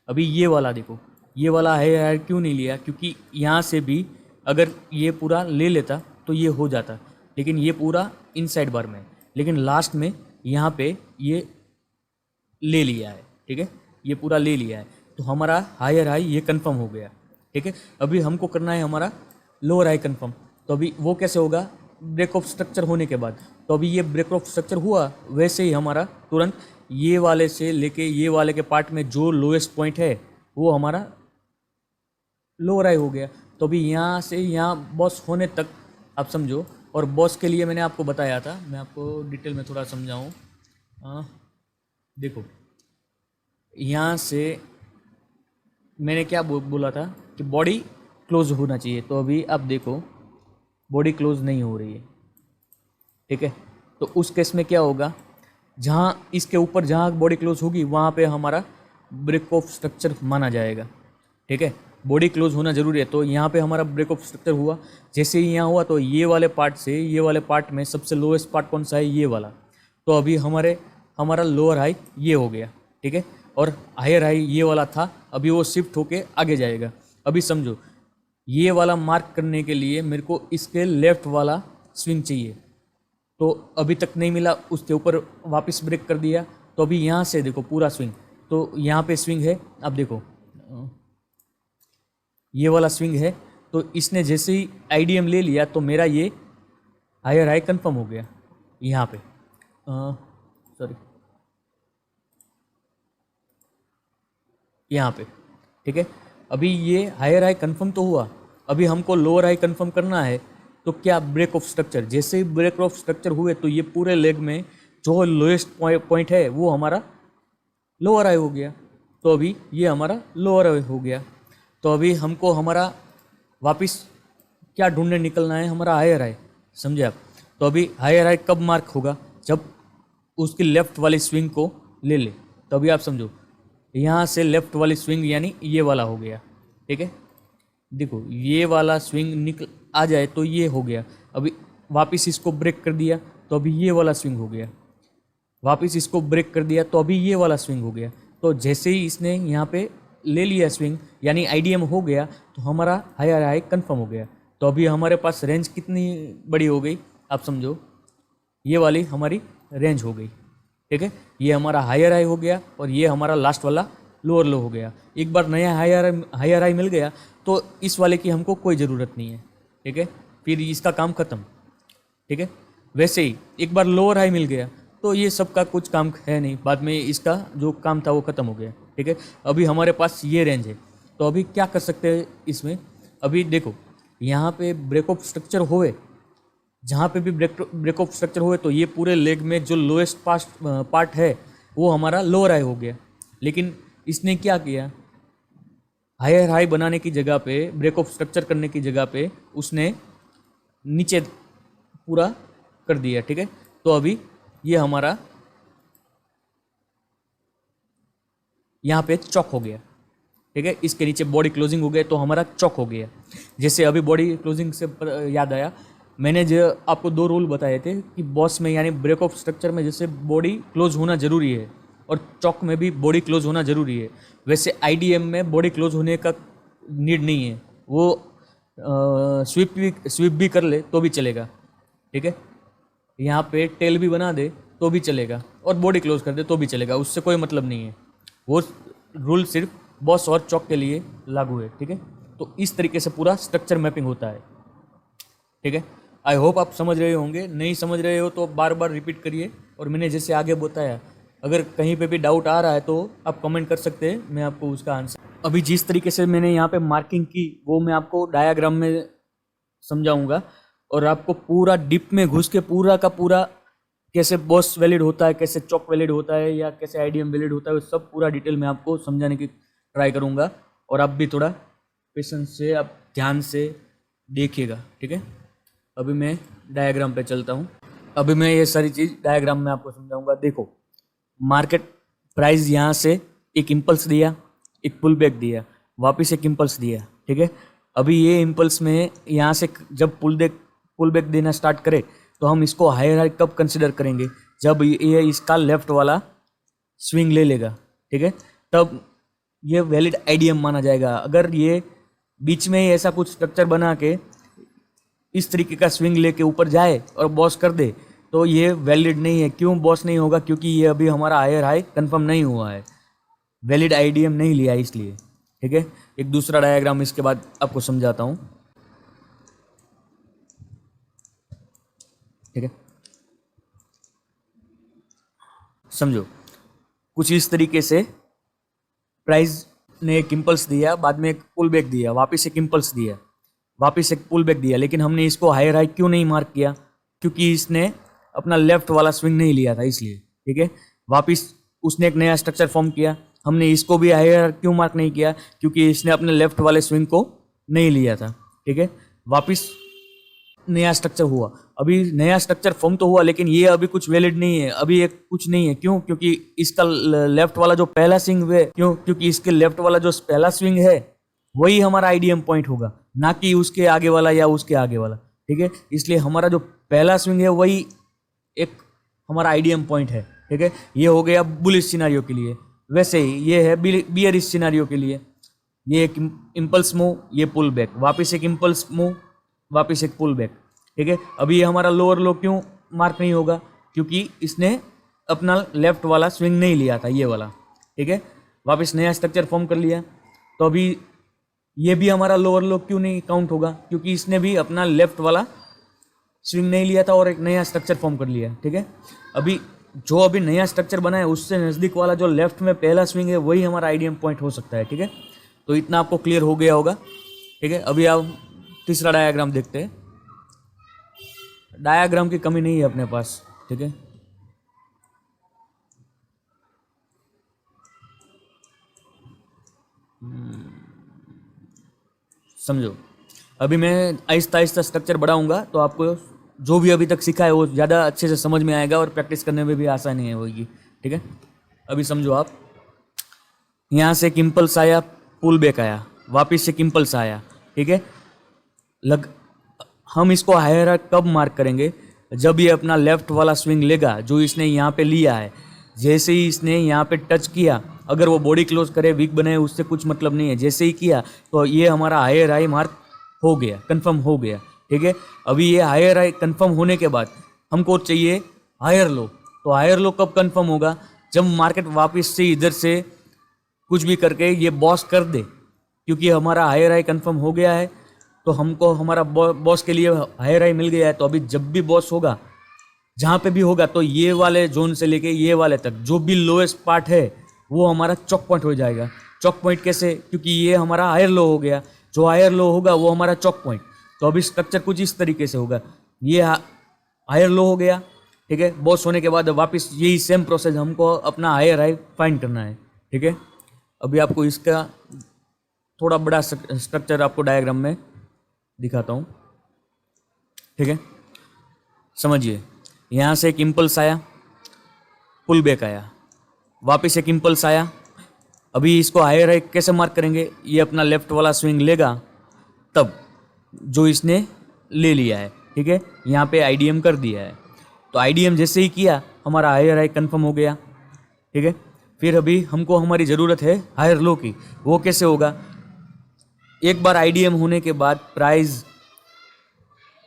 [SPEAKER 1] अभी ये वाला देखो, ये वाला हायर हाई क्यों नहीं लिया, क्योंकि यहाँ से भी अगर ये पूरा ले लेता तो ये हो जाता, लेकिन ये पूरा इनसाइड बार में, लेकिन लास्ट में यहाँ पे ये ले लिया है, ठीक है, ये पूरा ले लिया है, तो हमारा हायर हाई ये कंफर्म हो गया, ठीक है। अभी हमको करना है हमारा लोअर हाई कंफर्म। तो अभी वो कैसे होगा, ब्रेक ऑफ स्ट्रक्चर होने के बाद। तो अभी ये ब्रेक ऑफ स्ट्रक्चर हुआ, वैसे ही हमारा तुरंत ये वाले से लेके ये वाले के पार्ट में जो लोएस्ट पॉइंट है वो हमारा लोअर हाई हो गया। तो अभी यहाँ से यहाँ बॉस होने तक आप समझो, और बॉस के लिए मैंने आपको बताया था, मैं आपको डिटेल में थोड़ा समझाऊँ। देखो यहाँ से मैंने क्या बोला था कि बॉडी क्लोज होना चाहिए, तो अभी आप देखो बॉडी क्लोज नहीं हो रही है, ठीक है। तो उस केस में क्या होगा, जहाँ इसके ऊपर जहाँ बॉडी क्लोज होगी वहाँ पे हमारा ब्रेक ऑफ स्ट्रक्चर माना जाएगा, ठीक है। बॉडी क्लोज होना जरूरी है, तो यहाँ पे हमारा ब्रेक ऑफ स्ट्रक्चर हुआ। जैसे ही यहाँ हुआ तो ये वाले पार्ट से ये वाले पार्ट में सबसे लोएस्ट पार्ट कौन सा है, ये वाला। तो अभी हमारा लोअर हाई ये हो गया, ठीक है, और हायर हाई ये वाला था, अभी वो शिफ्ट होके आगे जाएगा। अभी समझो, ये वाला मार्क करने के लिए मेरे को इसके लेफ्ट वाला स्विंग चाहिए, तो अभी तक नहीं मिला, उसके ऊपर वापस ब्रेक कर दिया। तो अभी यहाँ से देखो पूरा स्विंग, तो यहाँ पे स्विंग है, अब देखो ये वाला स्विंग है, तो इसने जैसे ही आईडीएम ले लिया तो मेरा ये हायर हाई कंफर्म हो गया यहाँ पे। सॉरी, यहाँ पे, ठीक है। अभी ये हायर हाई कंफर्म तो हुआ, अभी हमको लोअर हाई कंफर्म करना है। तो क्या, ब्रेक ऑफ स्ट्रक्चर, जैसे ही ब्रेक ऑफ स्ट्रक्चर हुए तो ये पूरे लेग में जो लोएस्ट पॉइंट है वो हमारा लोअर हाई हो गया। तो अभी ये हमारा लोअर हाई हो गया। तो अभी हमको हमारा वापस क्या ढूंढने निकलना है, हमारा हायर हाई, समझे आप। तो अभी हायर हाई कब मार्क होगा, जब उसकी लेफ्ट वाली स्विंग को ले ले। तो अभी आप समझो, यहाँ से लेफ्ट वाली स्विंग यानी ये वाला हो गया, ठीक है। देखो ये वाला स्विंग निकल आ जाए तो ये हो गया। अभी वापस इसको ब्रेक कर दिया तो अभी ये वाला स्विंग हो गया, वापस इसको ब्रेक कर दिया तो अभी ये वाला स्विंग हो गया। तो जैसे ही इसने यहाँ पे ले लिया स्विंग यानी आईडीएम हो गया, तो हमारा हायर हाई कंफर्म हो गया। तो अभी हमारे पास रेंज कितनी बड़ी हो गई, आप समझो, ये वाली हमारी रेंज हो गई, ठीक है। ये हमारा हायर हाई हो गया और ये हमारा लास्ट वाला लोअर लो हो गया। एक बार नया हायर हाई मिल गया तो इस वाले की हमको कोई ज़रूरत नहीं है, ठीक है, फिर इसका काम ख़त्म, ठीक है। वैसे ही एक बार लोअर हाई मिल गया तो ये सब का कुछ काम है नहीं, बाद में इसका जो काम था वो ख़त्म हो गया, ठीक है। अभी हमारे पास ये रेंज है, तो अभी क्या कर सकते हैं इसमें। अभी देखो यहाँ पे ब्रेक ऑफ स्ट्रक्चर होए, जहाँ पे भी ब्रेक ऑफ स्ट्रक्चर हुए तो ये पूरे लेग में जो लोएस्ट पार्ट है वो हमारा लोअर हाई हो गया। लेकिन इसने क्या किया, हायर हाई बनाने की जगह पे, ब्रेक ऑफ स्ट्रक्चर करने की जगह पे उसने नीचे पूरा कर दिया, ठीक है। तो अभी ये हमारा यहाँ पे चॉक हो गया, ठीक है। इसके नीचे बॉडी क्लोजिंग हो गया तो हमारा चॉक हो गया। जैसे अभी बॉडी क्लोजिंग से याद आया, मैंने जो आपको 2 रूल बताए थे कि बॉस में यानी ब्रेक ऑफ स्ट्रक्चर में जैसे बॉडी क्लोज होना जरूरी है और चॉक में भी बॉडी क्लोज होना जरूरी है, वैसे आईडीएम में बॉडी क्लोज होने का नीड नहीं है। वो स्वीप भी कर ले तो भी चलेगा, ठीक है। यहाँ पे टेल भी बना दे तो भी चलेगा और बॉडी क्लोज कर दे तो भी चलेगा, उससे कोई मतलब नहीं है। वो रूल सिर्फ बॉस और चॉक के लिए लागू है, ठीक है। तो इस तरीके से पूरा स्ट्रक्चर मैपिंग होता है, ठीक है। आई होप आप समझ रहे होंगे, नहीं समझ रहे हो तो बार बार रिपीट करिए। और मैंने जैसे आगे बताया, अगर कहीं पे भी डाउट आ रहा है तो आप कमेंट कर सकते हैं, मैं आपको उसका आंसर। अभी जिस तरीके से मैंने यहाँ पे मार्किंग की वो मैं आपको डायग्राम में समझाऊंगा। और आपको पूरा डीप में घुस के पूरा का पूरा कैसे बॉस वैलिड होता है, कैसे चॉक वैलिड होता है या कैसे आईडीएम वैलिड होता है, वो सब पूरा डिटेल में आपको समझाने की ट्राई करूँगा। और आप भी थोड़ा पेशेंस से, आप ध्यान से देखिएगा, ठीक है। अभी मैं डायग्राम पे चलता हूँ। अभी मैं ये सारी चीज़ डायग्राम में आपको समझाऊंगा। देखो, मार्केट प्राइस यहाँ से एक इम्पल्स दिया, एक पुल बैक दिया, वापस एक इम्पल्स दिया, ठीक है। अभी ये इम्पल्स में यहाँ से जब पुल बैक देना स्टार्ट करे तो हम इसको हायर हाई कब कंसिडर करेंगे, जब ये इसका लेफ्ट वाला स्विंग ले लेगा, ठीक है, तब ये वैलिड आईडीएम माना जाएगा। अगर ये बीच में ही ऐसा कुछ स्ट्रक्चर बना के इस तरीके का स्विंग लेके ऊपर जाए और बॉस कर दे तो ये वैलिड नहीं है। क्यों बॉस नहीं होगा? क्योंकि ये अभी हमारा हायर हाई कंफर्म नहीं हुआ है, वैलिड आईडीएम नहीं लिया इसलिए, ठीक है। एक दूसरा डायग्राम इसके बाद आपको समझाता हूँ, ठीक है। समझो, कुछ इस तरीके से प्राइस ने एक इम्पल्स दिया, बाद में एक पुल बैक दिया, वापस एक इम्पल्स दिया, वापस एक पुल बैक दिया, लेकिन हमने इसको हायर हाई क्यों नहीं मार्क किया? क्योंकि इसने अपना लेफ्ट वाला स्विंग नहीं लिया था इसलिए, ठीक है। वापस उसने एक नया स्ट्रक्चर फॉर्म किया, हमने इसको भी हायर क्यों मार्क नहीं किया? क्योंकि इसने अपने लेफ्ट वाले स्विंग को नहीं लिया था, ठीक है। वापस नया स्ट्रक्चर हुआ, अभी नया स्ट्रक्चर फॉर्म तो हुआ लेकिन ये अभी कुछ वैलिड नहीं है, अभी एक कुछ नहीं है। क्यों? क्योंकि इसका लेफ्ट वाला जो पहला स्विंग है, क्यों? क्योंकि इसके लेफ्ट वाला जो पहला स्विंग है वही हमारा आईडीएम पॉइंट होगा, ना कि उसके आगे वाला या उसके आगे वाला, ठीक है। इसलिए हमारा जो पहला स्विंग है वही एक हमारा आईडीएम पॉइंट है, ठीक है। ये हो गया बुलिश सिनारियो के लिए। वैसे ही ये है बियरिश सिनारियो के लिए, ये एक इम्पल्स मूव, ये पुल बैक, वापस एक इम्पल्स मूव, वापस एक पुल बैक, ठीक है। अभी ये हमारा लोअर लो क्यों मार्क नहीं होगा? क्योंकि इसने अपना लेफ्ट वाला स्विंग नहीं लिया था, ये वाला, ठीक है। वापस नया स्ट्रक्चर फॉर्म कर लिया, तो अभी ये भी हमारा लोअर लो क्यों नहीं काउंट होगा? क्योंकि इसने भी अपना लेफ्ट वाला स्विंग नहीं लिया था और एक नया स्ट्रक्चर फॉर्म कर लिया, ठीक है। अभी जो अभी नया स्ट्रक्चर बना है उससे नज़दीक वाला जो लेफ्ट में पहला स्विंग है वही हमारा आईडीएम पॉइंट हो सकता है, ठीक है। तो इतना आपको क्लियर हो गया होगा, ठीक है। अभी आप तीसरा डायग्राम देखते हैं। डायग्राम की कमी नहीं है अपने पास, ठीक है। समझो, अभी मैं आहिस्ता आहिस्ता स्ट्रक्चर बढ़ाऊंगा तो आपको जो भी अभी तक सीखा है वो ज़्यादा अच्छे से समझ में आएगा और प्रैक्टिस करने में भी आसानी है होगी, ठीक है। अभी समझो, आप यहाँ से एक इम्पल्स आया, पुल बैक आया, वापस एक इम्पल्स आया, ठीक है। हम इसको हायर कब मार्क करेंगे? जब ये अपना लेफ्ट वाला स्विंग लेगा जो इसने यहाँ पे लिया है। जैसे ही इसने यहाँ पे टच किया, अगर वो बॉडी क्लोज करे, वीक बने, उससे कुछ मतलब नहीं है। जैसे ही किया तो ये हमारा हायर हाई मार्क हो गया, कंफर्म हो गया, ठीक है। अभी ये हायर हाई कंफर्म होने के बाद हमको चाहिए हायर लो। तो हायर लो कब कंफर्म होगा? जब मार्केट वापस से इधर से कुछ भी करके ये बॉस कर दे, क्योंकि हमारा हायर हाई कंफर्म हो गया है तो हमको हमारा बॉस के लिए हायर हाई मिल गया है। तो अभी जब भी बॉस होगा, जहाँ पे भी होगा, तो ये वाले जोन से लेके ये वाले तक जो भी लोएस्ट पार्ट है वो हमारा चॉक पॉइंट हो जाएगा। चॉक पॉइंट कैसे? क्योंकि ये हमारा हायर लो हो गया, जो हायर लो होगा वो हमारा चॉक पॉइंट। तो अभी स्ट्रक्चर कुछ इस तरीके से होगा, ये हायर लो हो गया, ठीक है। बॉस होने के बाद वापस यही सेम प्रोसेस हमको अपना हायर हाई फाइंड करना है, ठीक है। अभी आपको इसका थोड़ा बड़ा स्ट्रक्चर आपको डायग्राम में दिखाता हूँ, ठीक है। समझिए, यहाँ से एक इम्पल्स आया, पुल बैक आया, वापस एक इम्पल्स आया। अभी इसको हायर हाई कैसे मार्क करेंगे? ये अपना लेफ्ट वाला स्विंग लेगा तब, जो इसने ले लिया है, ठीक है। यहाँ पे आईडीएम कर दिया है, तो आईडीएम जैसे ही किया हमारा हायर हाई कंफर्म हो गया, ठीक है। फिर अभी हमको हमारी ज़रूरत है हायर लो की। वो कैसे होगा? एक बार आईडीएम होने के बाद प्राइस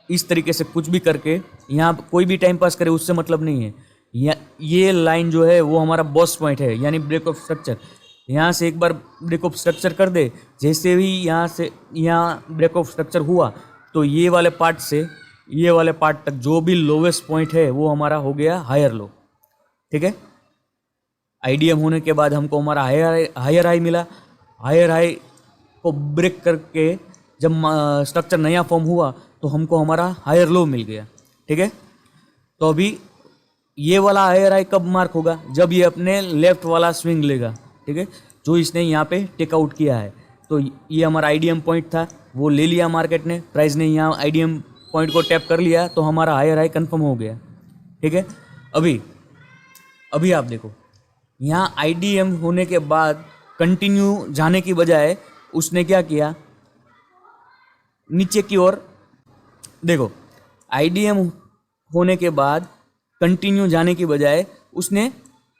[SPEAKER 1] इस तरीके से कुछ भी करके यहाँ कोई भी टाइम पास करे उससे मतलब नहीं है। ये लाइन जो है वो हमारा बॉस पॉइंट है, यानी ब्रेक ऑफ स्ट्रक्चर। यहाँ से एक बार ब्रेक ऑफ स्ट्रक्चर कर दे, जैसे भी यहाँ से यहाँ ब्रेक ऑफ स्ट्रक्चर हुआ तो ये वाले पार्ट से ये वाले पार्ट तक जो भी लोवेस्ट पॉइंट है वो हमारा हो गया हायर लो, ठीक है। आईडीएम होने के बाद हमको हमारा हायर हाई मिला। हायर हाई को ब्रेक करके जब स्ट्रक्चर नया फॉर्म हुआ तो हमको हमारा हायर लो मिल गया। ठीक है, तो अभी ये वाला हायर हाई कब मार्क होगा, जब ये अपने लेफ्ट वाला स्विंग लेगा। ठीक है, जो इसने यहाँ पे टेकआउट किया है, तो ये हमारा आईडीएम पॉइंट था, वो ले लिया मार्केट ने, प्राइस ने यहाँ आईडीएम पॉइंट को टैप कर लिया, तो हमारा हायर हाई कंफर्म हो गया। ठीक है, अभी आप देखो, यहाँ आईडीएम होने के बाद कंटिन्यू जाने की बजाय उसने क्या किया, नीचे की ओर देखो, आईडीएम होने के बाद कंटिन्यू जाने की बजाय उसने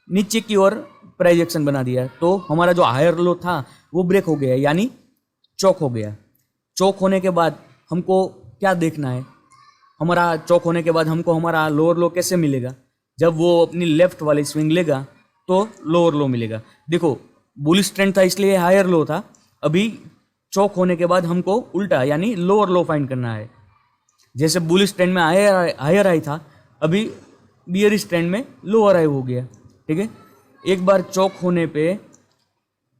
[SPEAKER 1] नीचे की ओर प्राइस एक्शन बना दिया, तो हमारा जो हायर लो था वो ब्रेक हो गया, यानी चौक हो गया। चौक होने के बाद हमको क्या देखना है, हमारा चौक होने के बाद हमको हमारा लोअर लो कैसे मिलेगा, जब वो अपनी लेफ्ट वाली स्विंग लेगा तो लोअर लो मिलेगा। देखो, बुलिश ट्रेंड था इसलिए हायर लो था, अभी चौक होने के बाद हमको उल्टा यानी लोअर लो फाइंड करना है। जैसे बुलिश ट्रेंड में हायर हाई था, अभी बियरिश ट्रेंड में लोअर हाई हो गया। ठीक है, एक बार चौक होने पे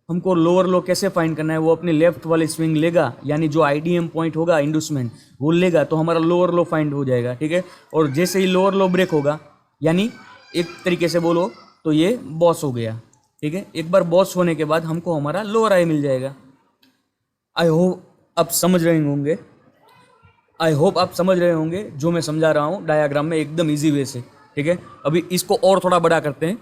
[SPEAKER 1] हमको लोअर लो कैसे फाइंड करना है, वो अपनी लेफ्ट वाली स्विंग लेगा, यानी जो आईडीएम पॉइंट होगा इंडूसमेंट वो लेगा, तो हमारा लोअर लो फाइंड हो जाएगा। ठीक है, और जैसे ही लोअर लो ब्रेक होगा, यानी एक तरीके से बोलो तो ये बॉस हो गया। ठीक है, एक बार बॉस होने के बाद हमको हमारा लोअर हाई मिल जाएगा। आई होप आप समझ रहे होंगे, जो मैं समझा रहा हूँ डायग्राम में एकदम ईजी वे से। ठीक है, अभी इसको और थोड़ा बड़ा करते हैं,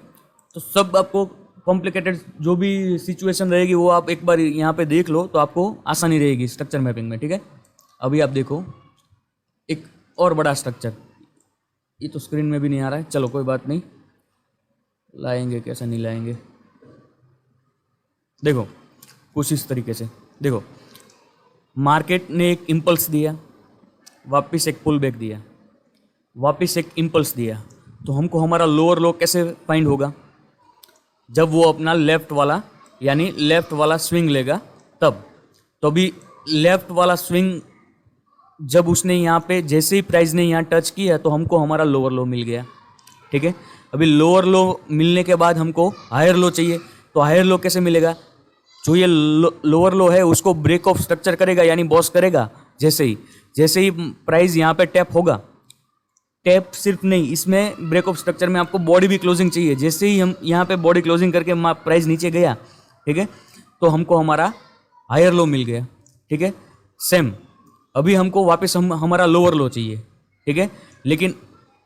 [SPEAKER 1] तो सब आपको कॉम्प्लिकेटेड जो भी सिचुएशन रहेगी वो आप एक बार यहाँ पे देख लो, तो आपको आसानी रहेगी स्ट्रक्चर मैपिंग में। ठीक है, अभी आप देखो एक और बड़ा स्ट्रक्चर, ये तो स्क्रीन में भी नहीं आ रहा है, चलो कोई बात नहीं, लाएंगे कैसे नहीं लाएंगे। देखो कुछ इस तरीके से, देखो मार्केट ने एक इम्पल्स दिया, वापस एक पुल बैक दिया, वापस एक इम्पल्स दिया, तो हमको हमारा लोअर लो कैसे फाइंड होगा, जब वो अपना लेफ्ट वाला यानी लेफ्ट वाला स्विंग लेगा तब। तो अभी लेफ्ट वाला स्विंग जब उसने यहाँ पे जैसे ही प्राइस ने यहाँ टच किया, तो हमको हमारा लोअर लो मिल गया। ठीक है, अभी लोअर लो मिलने के बाद हमको हायर लो चाहिए, तो हायर लो कैसे मिलेगा, जो ये लोअर लो है उसको ब्रेक ऑफ स्ट्रक्चर करेगा, यानी बॉस करेगा। जैसे ही प्राइस यहाँ पे टैप होगा, टैप सिर्फ नहीं, इसमें ब्रेक ऑफ स्ट्रक्चर में आपको बॉडी भी क्लोजिंग चाहिए। जैसे ही हम यहाँ पे बॉडी क्लोजिंग करके प्राइस नीचे गया, ठीक है, तो हमको हमारा हायर लो मिल गया। ठीक है, सेम अभी हमको वापस हमारा लोअर लो चाहिए। ठीक है, लेकिन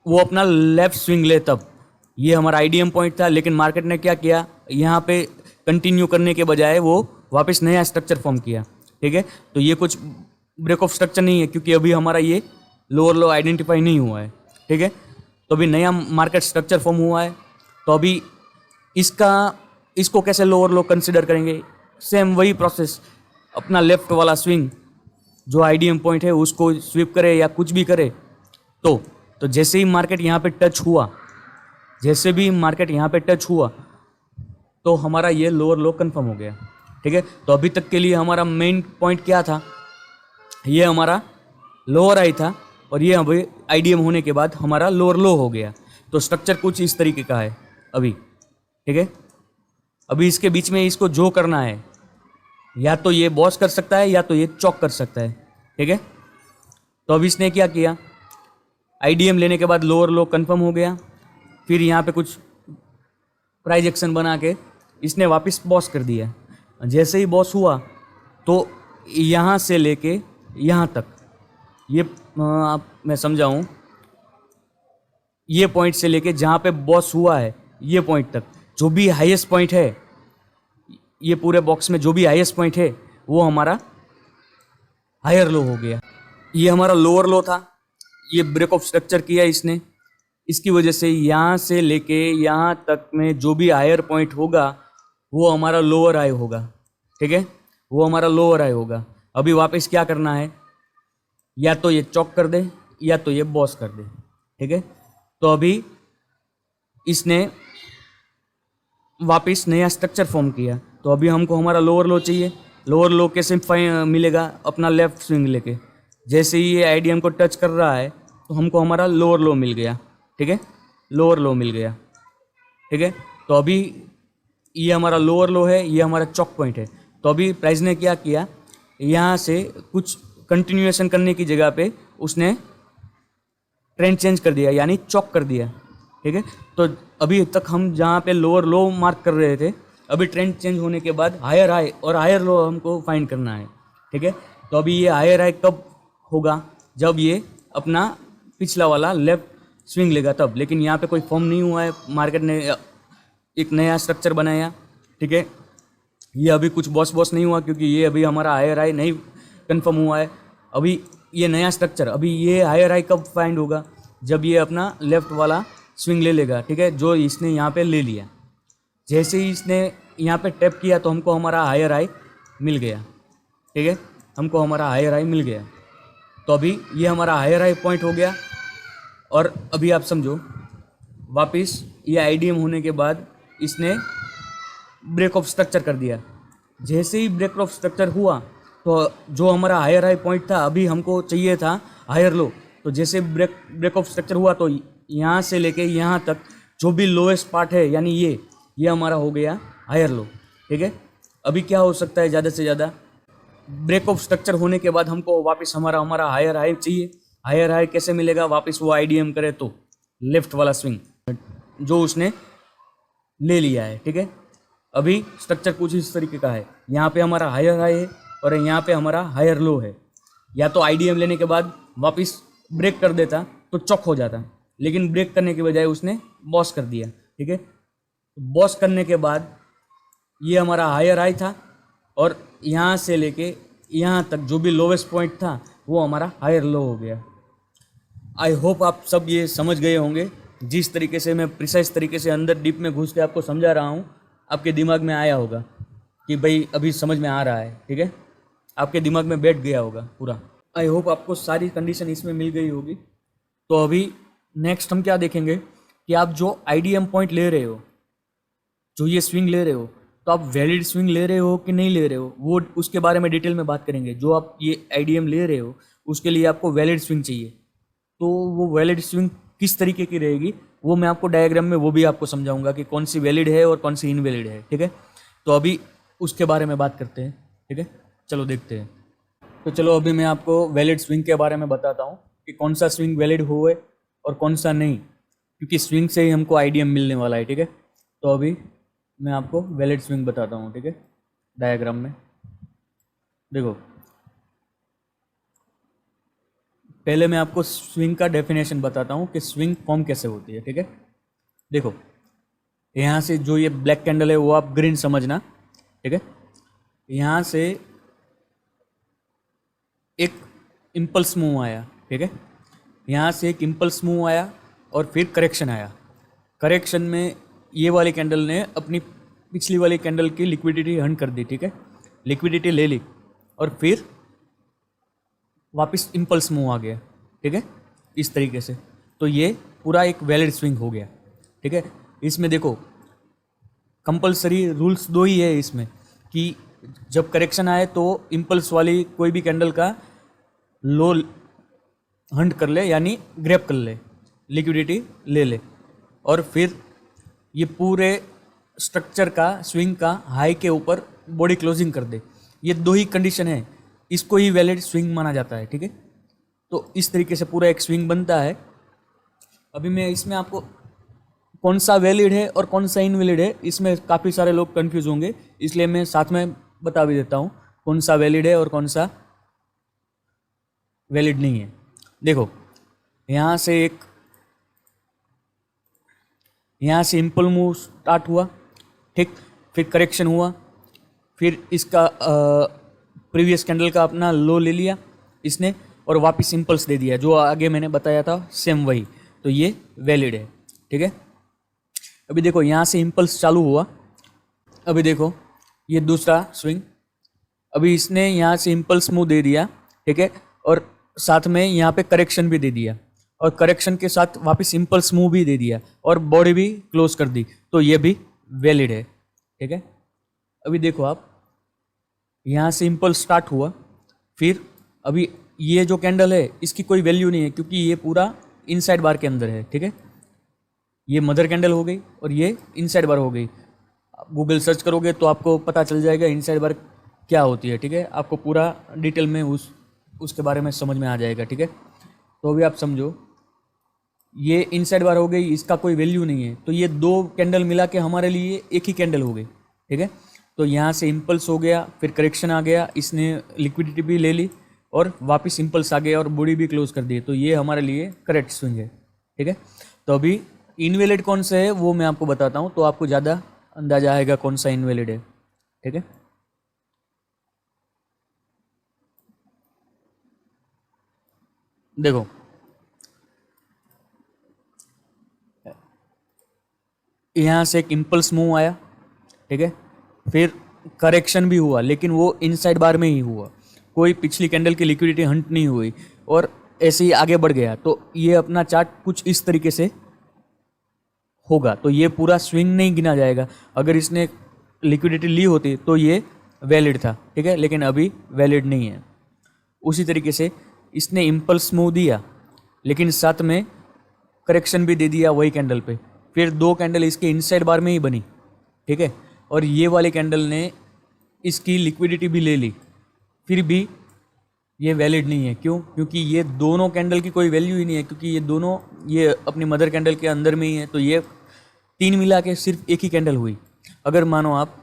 [SPEAKER 1] वो अपना लेफ्ट स्विंग ले तब, ये हमारा आईडीएम पॉइंट था, लेकिन मार्केट ने क्या किया, यहाँ पे कंटिन्यू करने के बजाय वो वापस नया स्ट्रक्चर फॉर्म किया। ठीक है, तो ये कुछ ब्रेक ऑफ स्ट्रक्चर नहीं है, क्योंकि अभी हमारा ये लोअर लो आइडेंटिफाई नहीं हुआ है। ठीक है, तो अभी नया मार्केट स्ट्रक्चर फॉर्म हुआ है, तो अभी इसको कैसे लोअर लो कंसिडर करेंगे, सेम वही प्रोसेस, अपना लेफ्ट वाला स्विंग जो आईडीएम पॉइंट है उसको स्वीप करे या कुछ भी करे, तो जैसे ही मार्केट यहाँ पे टच हुआ, तो हमारा ये लोअर लो कंफर्म हो गया। ठीक है, तो अभी तक के लिए हमारा मेन पॉइंट क्या था, ये हमारा लोअर हाई था, और ये अभी आईडीएम होने के बाद हमारा लोअर लो हो गया। तो स्ट्रक्चर कुछ इस तरीके का है अभी। ठीक है, अभी इसके बीच में इसको जो करना है, या तो ये बॉस कर सकता है या तो ये चॉक कर सकता है। ठीक है, तो अभी इसने क्या किया, आईडीएम लेने के बाद लोअर लो कंफर्म हो गया, फिर यहाँ पे कुछ प्राइस एक्शन बना के इसने वापस बॉस कर दिया। जैसे ही बॉस हुआ, तो यहाँ से लेके यहाँ तक, ये आप मैं समझाऊँ, ये पॉइंट से लेके जहाँ पे बॉस हुआ है ये पॉइंट तक, जो भी हाईएस्ट पॉइंट है, ये पूरे बॉक्स में जो भी हाईएस्ट पॉइंट है वो हमारा हायर लो हो गया। ये हमारा लोअर लो था, ये ब्रेक ऑफ स्ट्रक्चर किया इसने, इसकी वजह से यहाँ से लेके यहाँ तक में जो भी हायर पॉइंट होगा वो हमारा लोअर हाई होगा। ठीक है, वो हमारा लोअर हाई होगा। अभी वापस क्या करना है, या तो ये चॉक कर दे या तो ये बॉस कर दे। ठीक है, तो अभी इसने वापस नया स्ट्रक्चर फॉर्म किया, तो अभी हमको हमारा लोअर लो चाहिए। लोअर लो कैसे मिलेगा, अपना लेफ्ट स्विंग लेके, जैसे ही ये आईडीएम को टच कर रहा है तो हमको हमारा लोअर लो मिल गया। ठीक है, लोअर लो मिल गया। ठीक है, तो अभी ये हमारा लोअर लो है, ये हमारा चॉक पॉइंट है। तो अभी प्राइस ने क्या किया, यहाँ से कुछ कंटिन्यूएशन करने की जगह पे उसने ट्रेंड चेंज कर दिया, यानी चॉक कर दिया। ठीक है, तो अभी तक हम जहाँ पे लोअर लो मार्क कर रहे थे, अभी ट्रेंड चेंज होने के बाद हायर हाई और हायर लो हमको फाइंड करना है। ठीक है, तो अभी ये हायर हाई कब होगा, जब ये अपना पिछला वाला लेफ्ट स्विंग लेगा तब। लेकिन यहाँ पे कोई फॉर्म नहीं हुआ है, मार्केट ने एक नया स्ट्रक्चर बनाया। ठीक है, ये अभी कुछ बॉस नहीं हुआ, क्योंकि ये अभी हमारा हायर हाई नहीं कंफर्म हुआ है। अभी ये नया स्ट्रक्चर, अभी ये हायर हाई कब फाइंड होगा, जब ये अपना लेफ्ट वाला स्विंग ले लेगा। ठीक है, जो इसने यहाँ पे ले लिया, जैसे ही इसने यहाँ पे टैप किया तो हमको हमारा हायर हाई मिल गया। ठीक है, हमको हमारा हायर हाई मिल गया, तो अभी ये हमारा हायर हाई पॉइंट हो गया। और अभी आप समझो, वापस ये आईडीएम होने के बाद इसने ब्रेक ऑफ स्ट्रक्चर कर दिया। जैसे ही ब्रेक ऑफ स्ट्रक्चर हुआ तो जो हमारा हायर हाई पॉइंट था, अभी हमको चाहिए था हायर लो, तो जैसे ब्रेक ऑफ स्ट्रक्चर हुआ तो यहाँ से लेके यहाँ तक जो भी लोएस्ट पार्ट है, यानी ये हमारा हो गया हायर लो। ठीक है, अभी क्या हो सकता है, ज़्यादा से ज़्यादा ब्रेक ऑफ स्ट्रक्चर होने के बाद हमको वापस हमारा हायर हाई चाहिए। हायर हाई कैसे मिलेगा, वापस वो आईडीएम करे तो लेफ्ट वाला स्विंग जो उसने ले लिया है। ठीक है, अभी स्ट्रक्चर कुछ इस तरीके का है, यहाँ पे हमारा हायर हाई है और यहाँ पे हमारा हायर लो है। या तो आईडीएम लेने के बाद वापस ब्रेक कर देता तो चॉक हो जाता, लेकिन ब्रेक करने के बजाय उसने बॉस कर दिया। ठीक है, बॉस करने के बाद ये हमारा हायर हाई था और यहाँ से लेके यहाँ तक जो भी लोवेस्ट पॉइंट था वो हमारा हायर लो हो गया। आई होप आप सब ये समझ गए होंगे। जिस तरीके से मैं प्रिसाइज तरीके से अंदर डीप में घुस के आपको समझा रहा हूँ, आपके दिमाग में आया होगा कि भाई अभी समझ में आ रहा है। ठीक है, आपके दिमाग में बैठ गया होगा पूरा। आई होप आपको सारी कंडीशन इसमें मिल गई होगी। तो अभी नेक्स्ट हम क्या देखेंगे कि आप जो आईडीएम पॉइंट ले रहे हो, जो ये स्विंग ले रहे हो, तो आप वैलिड स्विंग ले रहे हो कि नहीं ले रहे हो, वो उसके बारे में डिटेल में बात करेंगे। जो आप ये आईडीएम ले रहे हो उसके लिए आपको वैलिड स्विंग चाहिए, तो वो वैलिड स्विंग किस तरीके की रहेगी वो मैं आपको डायग्राम में वो भी आपको समझाऊंगा कि कौन सी वैलिड है और कौन सी इनवैलिड है। ठीक है, तो अभी उसके बारे में बात करते हैं। ठीक है, चलो देखते हैं। तो चलो अभी मैं आपको वैलिड स्विंग के बारे में बताता हूँ कि कौन सा स्विंग वैलिड हुए और कौन सा नहीं, क्योंकि स्विंग से ही हमको आईडीएम मिलने वाला है। ठीक है, तो अभी मैं आपको वैलिड स्विंग बताता हूँ। ठीक है, डायग्राम में देखो, पहले मैं आपको स्विंग का डेफिनेशन बताता हूँ कि स्विंग फॉर्म कैसे होती है। ठीक है, देखो यहाँ से जो ये ब्लैक कैंडल है वो आप ग्रीन समझना। ठीक है, यहाँ से एक इम्पल्स मूव आया। ठीक है, यहाँ से एक इम्पल्स मूव आया और फिर करेक्शन आया। करेक्शन में ये वाली कैंडल ने अपनी पिछली वाली कैंडल की लिक्विडिटी हंट कर दी। ठीक है, लिक्विडिटी ले ली और फिर वापस इम्पल्स मूव आ गया। ठीक है, इस तरीके से, तो ये पूरा एक वैलिड स्विंग हो गया। ठीक है, इसमें देखो कंपलसरी रूल्स दो ही है इसमें कि जब करेक्शन आए तो इम्पल्स वाली कोई भी कैंडल का लो हंट कर ले, यानी ग्रैब कर ले, लिक्विडिटी ले ले, और फिर ये पूरे स्ट्रक्चर का स्विंग का हाई के ऊपर बॉडी क्लोजिंग कर दे। ये दो ही कंडीशन है, इसको ही वैलिड स्विंग माना जाता है। ठीक है, तो इस तरीके से पूरा एक स्विंग बनता है। अभी मैं इसमें आपको कौन सा वैलिड है और कौन सा इनवैलिड है, इसमें काफ़ी सारे लोग कंफ्यूज होंगे, इसलिए मैं साथ में बता भी देता हूँ कौन सा वैलिड है और कौन सा वैलिड नहीं है। देखो यहाँ से इम्पल मूव स्टार्ट हुआ, ठीक, फिर करेक्शन हुआ, फिर इसका प्रीवियस कैंडल का अपना लो ले लिया इसने और वापस इम्पल्स दे दिया, जो आगे मैंने बताया था सेम वही, तो ये वैलिड है। ठीक है, अभी देखो यहाँ से इम्पल्स चालू हुआ, अभी देखो ये दूसरा स्विंग, अभी इसने यहाँ से इम्पल्स मूव दे दिया। ठीक है, और साथ में यहाँ पे करेक्शन भी दे दिया और करेक्शन के साथ वापस इम्पल्स मूव भी दे दिया और बॉडी भी क्लोज कर दी, तो ये भी वैलिड है। ठीक है, अभी देखो आप यहाँ से इम्पल्स स्टार्ट हुआ, फिर अभी ये जो कैंडल है इसकी कोई वैल्यू नहीं है क्योंकि ये पूरा इनसाइड बार के अंदर है। ठीक है, ये मदर कैंडल हो गई और ये इनसाइड बार हो गई। आप गूगल सर्च करोगे तो आपको पता चल जाएगा इनसाइड बार क्या होती है। ठीक है, आपको पूरा डिटेल में उसके बारे में समझ में आ जाएगा, ठीक है। तो अभी आप समझो, ये इनसाइड बार हो गई, इसका कोई वैल्यू नहीं है, तो ये दो कैंडल मिला के हमारे लिए एक ही कैंडल हो गई, ठीक है। तो यहाँ से इम्पल्स हो गया, फिर करेक्शन आ गया, इसने लिक्विडिटी भी ले ली और वापस इम्पल्स आ गया और बॉडी भी क्लोज कर दी, तो ये हमारे लिए करेक्ट स्विंग है, ठीक है। तो अभी इनवैलिड कौन सा है वो मैं आपको बताता हूँ, तो आपको ज़्यादा अंदाजा आएगा कौन सा इनवैलिड है, ठीक है। देखो, यहाँ से एक इम्पल्स मूव आया, ठीक है, फिर करेक्शन भी हुआ, लेकिन वो इनसाइड बार में ही हुआ, कोई पिछली कैंडल की लिक्विडिटी हंट नहीं हुई और ऐसे ही आगे बढ़ गया। तो ये अपना चार्ट कुछ इस तरीके से होगा, तो ये पूरा स्विंग नहीं गिना जाएगा। अगर इसने लिक्विडिटी ली होती तो ये वैलिड था, ठीक है, लेकिन अभी वैलिड नहीं है। उसी तरीके से इसने इम्पल्स मूव दिया, लेकिन साथ में करेक्शन भी दे दिया वही कैंडल पे, फिर दो कैंडल इसके इनसाइड बार में ही बनी, ठीक है, और ये वाले कैंडल ने इसकी लिक्विडिटी भी ले ली, फिर भी ये वैलिड नहीं है। क्यों? क्योंकि ये दोनों कैंडल की कोई वैल्यू ही नहीं है, क्योंकि ये दोनों ये अपनी मदर कैंडल के अंदर में ही है, तो ये तीन मिला के सिर्फ एक ही कैंडल हुई। अगर मानो आप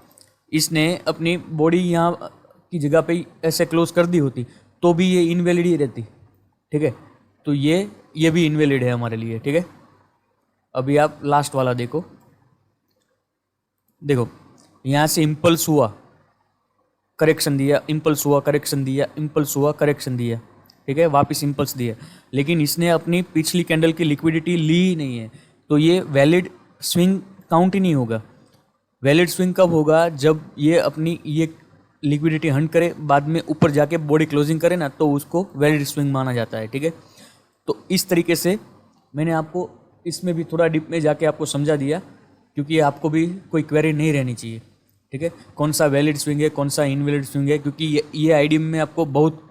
[SPEAKER 1] इसने अपनी बॉडी यहाँ की जगह पे ऐसे क्लोज कर दी होती तो भी ये इनवैलिड ही रहती, ठीक है। तो ये भी इनवैलिड है हमारे लिए, ठीक है। अभी आप लास्ट वाला देखो, यहाँ से इम्पल्स हुआ, करेक्शन दिया, इम्पल्स हुआ, करेक्शन दिया, इम्पल्स हुआ, करेक्शन दिया, ठीक है, वापस इम्पल्स दिया, लेकिन इसने अपनी पिछली कैंडल की लिक्विडिटी ली ही नहीं है, तो ये वैलिड स्विंग काउंट ही नहीं होगा। वैलिड स्विंग कब होगा? जब ये अपनी ये लिक्विडिटी हंट करे, बाद में ऊपर जाके बॉडी क्लोजिंग करे ना, तो उसको वैलिड स्विंग माना जाता है, ठीक है। तो इस तरीके से मैंने आपको इसमें भी थोड़ा डीप में जाके आपको समझा दिया, क्योंकि आपको भी कोई क्वेरी नहीं रहनी चाहिए, ठीक है, कौन सा वैलिड स्विंग है, कौन सा इनवैलिड स्विंग है, क्योंकि ये आईडीएम में आपको बहुत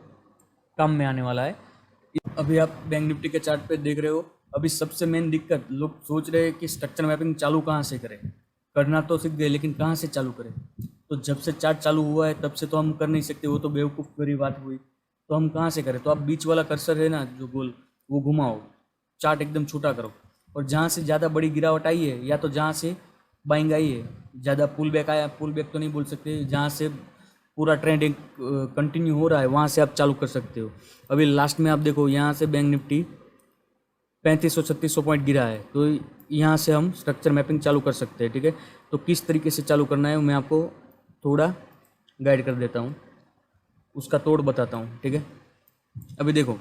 [SPEAKER 1] काम में आने वाला है। अभी आप बैंक निफ्टी के चार्ट पे देख रहे हो, अभी सबसे मेन दिक्कत, लोग सोच रहे हैं कि स्ट्रक्चर मैपिंग चालू कहाँ से करें। करना तो सीख गए, लेकिन कहाँ से चालू करें? तो जब से चार्ट चालू हुआ है तब से तो हम कर नहीं सकते, वो तो बेवकूफ़ भरी बात हुई। तो हम कहाँ से करें? तो आप बीच वाला कर्सर है ना जो गोल, वो घुमाओ, चार्ट एकदम छोटा करो, और जहाँ से ज़्यादा बड़ी गिरावट आई है, या तो जहाँ से बाइंग आई है, ज़्यादा पुल बैक आया, पुल बैक तो नहीं बोल सकते, जहाँ से पूरा ट्रेंड कंटिन्यू हो रहा है, वहाँ से आप चालू कर सकते हो। अभी लास्ट में आप देखो, यहाँ से बैंक निफ्टी 3500-3600 पॉइंट गिरा है, तो यहाँ से हम स्ट्रक्चर मैपिंग चालू कर सकते हैं, ठीक है। तो किस तरीके से चालू करना है मैं आपको थोड़ा गाइड कर देता हूँ, उसका तोड़ बताता हूँ, ठीक है। अभी देखो,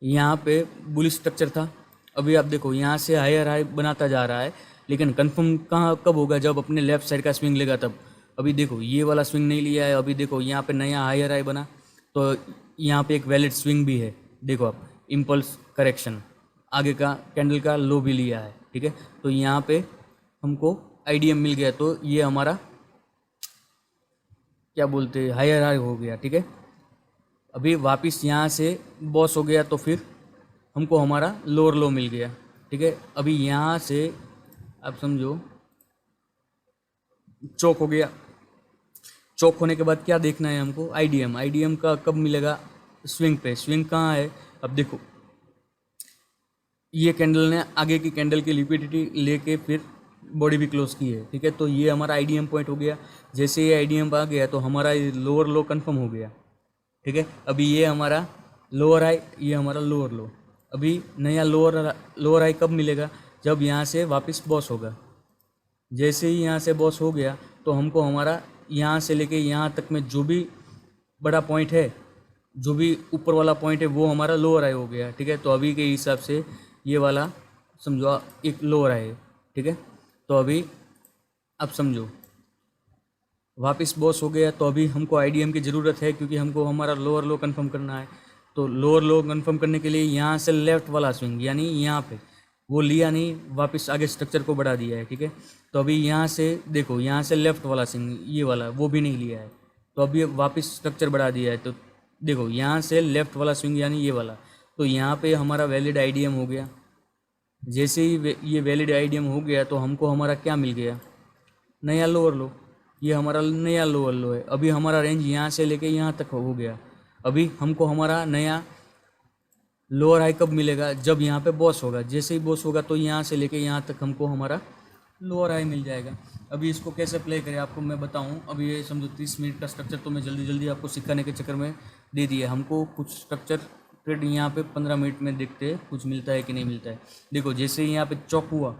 [SPEAKER 1] यहाँ पे बुलिश स्ट्रक्चर था, अभी आप देखो यहाँ से हायर हाई बनाता जा रहा है, लेकिन कंफर्म कब होगा? जब अपने लेफ्ट साइड का स्विंग लेगा तब। अभी देखो ये वाला स्विंग नहीं लिया है, अभी देखो यहाँ पे नया हायर हाई बना, तो यहाँ पे एक वैलिड स्विंग भी है, देखो आप, इम्पल्स करेक्शन, आगे का कैंडल का लो भी लिया है, ठीक है। तो यहाँ पे हमको आईडीएम मिल गया, तो ये हमारा क्या बोलते हैं, हायर हाई हो गया, ठीक है। अभी वापस यहाँ से बॉस हो गया, तो फिर हमको हमारा लोअर लो मिल गया, ठीक है। अभी यहाँ से आप समझो चौक हो गया, चौक होने के बाद क्या देखना है हमको? आईडीएम। आईडीएम का कब मिलेगा? स्विंग पे। स्विंग कहाँ है? अब देखो, ये कैंडल ने आगे की कैंडल की लिक्विडिटी लेके फिर बॉडी भी क्लोज की है, ठीक है। तो ये हमारा आईडीएम पॉइंट हो गया। जैसे ये आईडीएम आ गया तो हमारा लोअर लो कंफर्म हो गया, ठीक है। अभी ये हमारा लोअर हाई, ये हमारा लोअर लो। अभी नया लोअर हाई कब मिलेगा? जब यहाँ से वापस बॉस होगा। जैसे ही यहाँ से बॉस हो गया तो हमको हमारा यहाँ से लेके यहाँ तक में जो भी बड़ा पॉइंट है, जो भी ऊपर वाला पॉइंट है, वो हमारा लोअर हाई हो गया, ठीक है। तो अभी के हिसाब से ये वाला समझो एक लोअर हाई है, ठीक है। तो अभी अब समझो वापस बॉस हो गया, तो अभी हमको आईडीएम की ज़रूरत है, क्योंकि हमको हमारा लोअर लो कंफर्म करना है। तो लोअर लो कंफर्म करने के लिए यहाँ से लेफ्ट वाला स्विंग, यानी यहाँ पे वो लिया नहीं, वापस आगे स्ट्रक्चर को बढ़ा दिया है, ठीक है। तो अभी यहाँ से देखो, यहाँ से लेफ्ट वाला स्विंग, ये वाला, वो भी नहीं लिया है, तो अभी वापस स्ट्रक्चर बढ़ा दिया है। तो देखो यहाँ से लेफ्ट वाला स्विंग यानी ये वाला, तो यहाँ पे हमारा वैलिड आईडीएम हो गया। जैसे ही ये वैलिड आईडीएम हो गया तो हमको हमारा क्या मिल गया? नया लोअर लो। ये हमारा नया लोअर लो है। अभी हमारा रेंज यहाँ से लेके यहाँ तक हो गया। अभी हमको हमारा नया लोअर हाई कब मिलेगा? जब यहाँ पे बॉस होगा। जैसे ही बॉस होगा तो यहाँ से लेके यहाँ तक हमको हमारा लोअर हाई मिल जाएगा। अभी इसको कैसे प्ले करें आपको मैं बताऊँ। अभी ये समझो 30 मिनट का स्ट्रक्चर तो मैं जल्दी जल्दी आपको सिखाने के चक्कर में दे दिया। हमको कुछ स्ट्रक्चर ट्रेड यहाँ पे 15 मिनट में देखते हैं कुछ मिलता है कि नहीं मिलता है। देखो जैसे ही यहाँ पे चौक हुआ,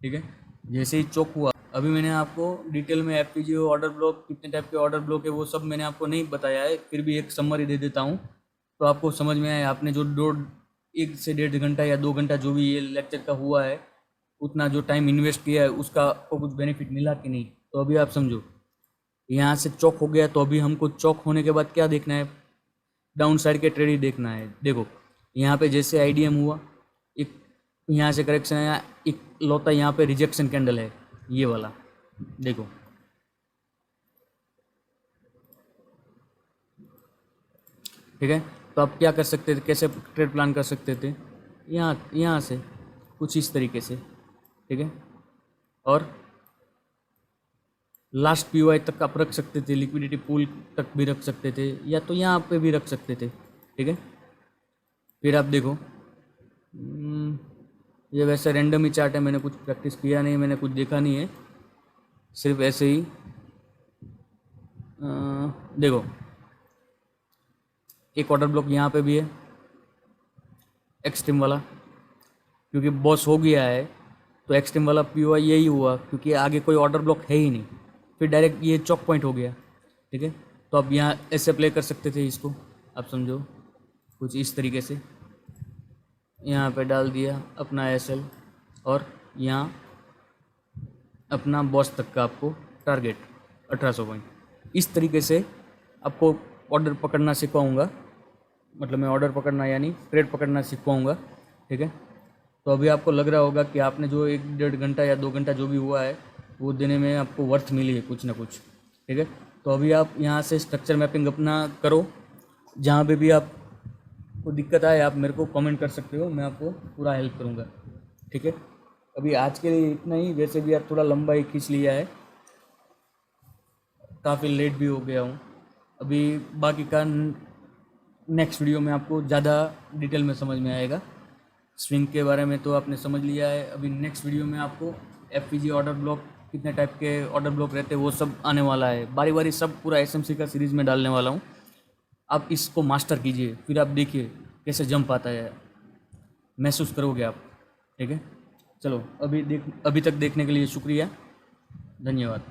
[SPEAKER 1] ठीक है, जैसे ही चौक हुआ, अभी मैंने आपको डिटेल में एफपीजीए ऑर्डर ब्लॉक कितने टाइप के ऑर्डर ब्लॉक है वो सब मैंने आपको नहीं बताया है, फिर भी एक समरी दे देता हूँ तो आपको समझ में आए। आपने जो 1 से 1.5 घंटा या 2 घंटा जो भी ये लेक्चर का हुआ है, उतना जो टाइम इन्वेस्ट किया है उसका आपको कुछ बेनिफिट मिला कि नहीं, तो अभी आप समझो। यहाँ से चौक हो गया तो अभी हमको चौक होने के बाद क्या देखना है? डाउन साइड के ट्रेड ही देखना है। देखो यहाँ पे जैसे आईडीएम हुआ, एक यहाँ से करेक्शन आया, एक लौता यहाँ पे रिजेक्शन कैंडल है ये वाला, देखो ठीक है। तो आप क्या कर सकते थे, कैसे ट्रेड प्लान कर सकते थे? यहाँ से कुछ इस तरीके से, ठीक है, और लास्ट पीवाई तक आप रख सकते थे, लिक्विडिटी पूल तक भी रख सकते थे, या तो यहाँ पे भी रख सकते थे, ठीक है। फिर आप देखो ये वैसे रैंडम ही चार्ट है, मैंने कुछ प्रैक्टिस किया नहीं, मैंने कुछ देखा नहीं है, सिर्फ ऐसे ही देखो एक ऑर्डर ब्लॉक यहाँ पे भी है एक्सट्रीम वाला, क्योंकि बॉस हो गया है तो एक्सट्रीम वाला पीओआई यही हुआ क्योंकि आगे कोई ऑर्डर ब्लॉक है ही नहीं, फिर डायरेक्ट ये चौक पॉइंट हो गया, ठीक है। तो अब यहाँ ऐसे प्ले कर सकते थे इसको, आप समझो कुछ इस तरीके से, यहाँ पे डाल दिया अपना एसएल और यहाँ अपना बॉस तक का आपको टारगेट 1800 पॉइंट। इस तरीके से आपको ऑर्डर पकड़ना सिखाऊंगा, मतलब मैं ऑर्डर पकड़ना यानी ट्रेड पकड़ना सिखाऊंगा, ठीक है। तो अभी आपको लग रहा होगा कि आपने जो 1-1.5 घंटा या 2 घंटा जो भी हुआ है वो देने में आपको वर्थ मिली है कुछ ना कुछ, ठीक है। तो अभी आप यहाँ से स्ट्रक्चर मैपिंग अपना करो, जहाँ पे भी आपको दिक्कत आए आप मेरे को कमेंट कर सकते हो, मैं आपको पूरा हेल्प करूँगा, ठीक है। अभी आज के लिए इतना ही, वैसे भी यार थोड़ा लंबा ही खींच लिया है, काफ़ी लेट भी हो गया हूँ। अभी बाकी का नेक्स्ट वीडियो में आपको ज़्यादा डिटेल में समझ में आएगा। स्विंग के बारे में तो आपने समझ लिया है, अभी नेक्स्ट वीडियो में आपको एफपीजी ऑर्डर ब्लॉक कितने टाइप के ऑर्डर ब्लॉक रहते हैं वो सब आने वाला है, बारी बारी सब पूरा एसएमसी का सीरीज़ में डालने वाला हूँ। आप इसको मास्टर कीजिए, फिर आप देखिए कैसे जंप आता है, महसूस करोगे आप, ठीक है। चलो अभी तक देखने के लिए शुक्रिया, धन्यवाद।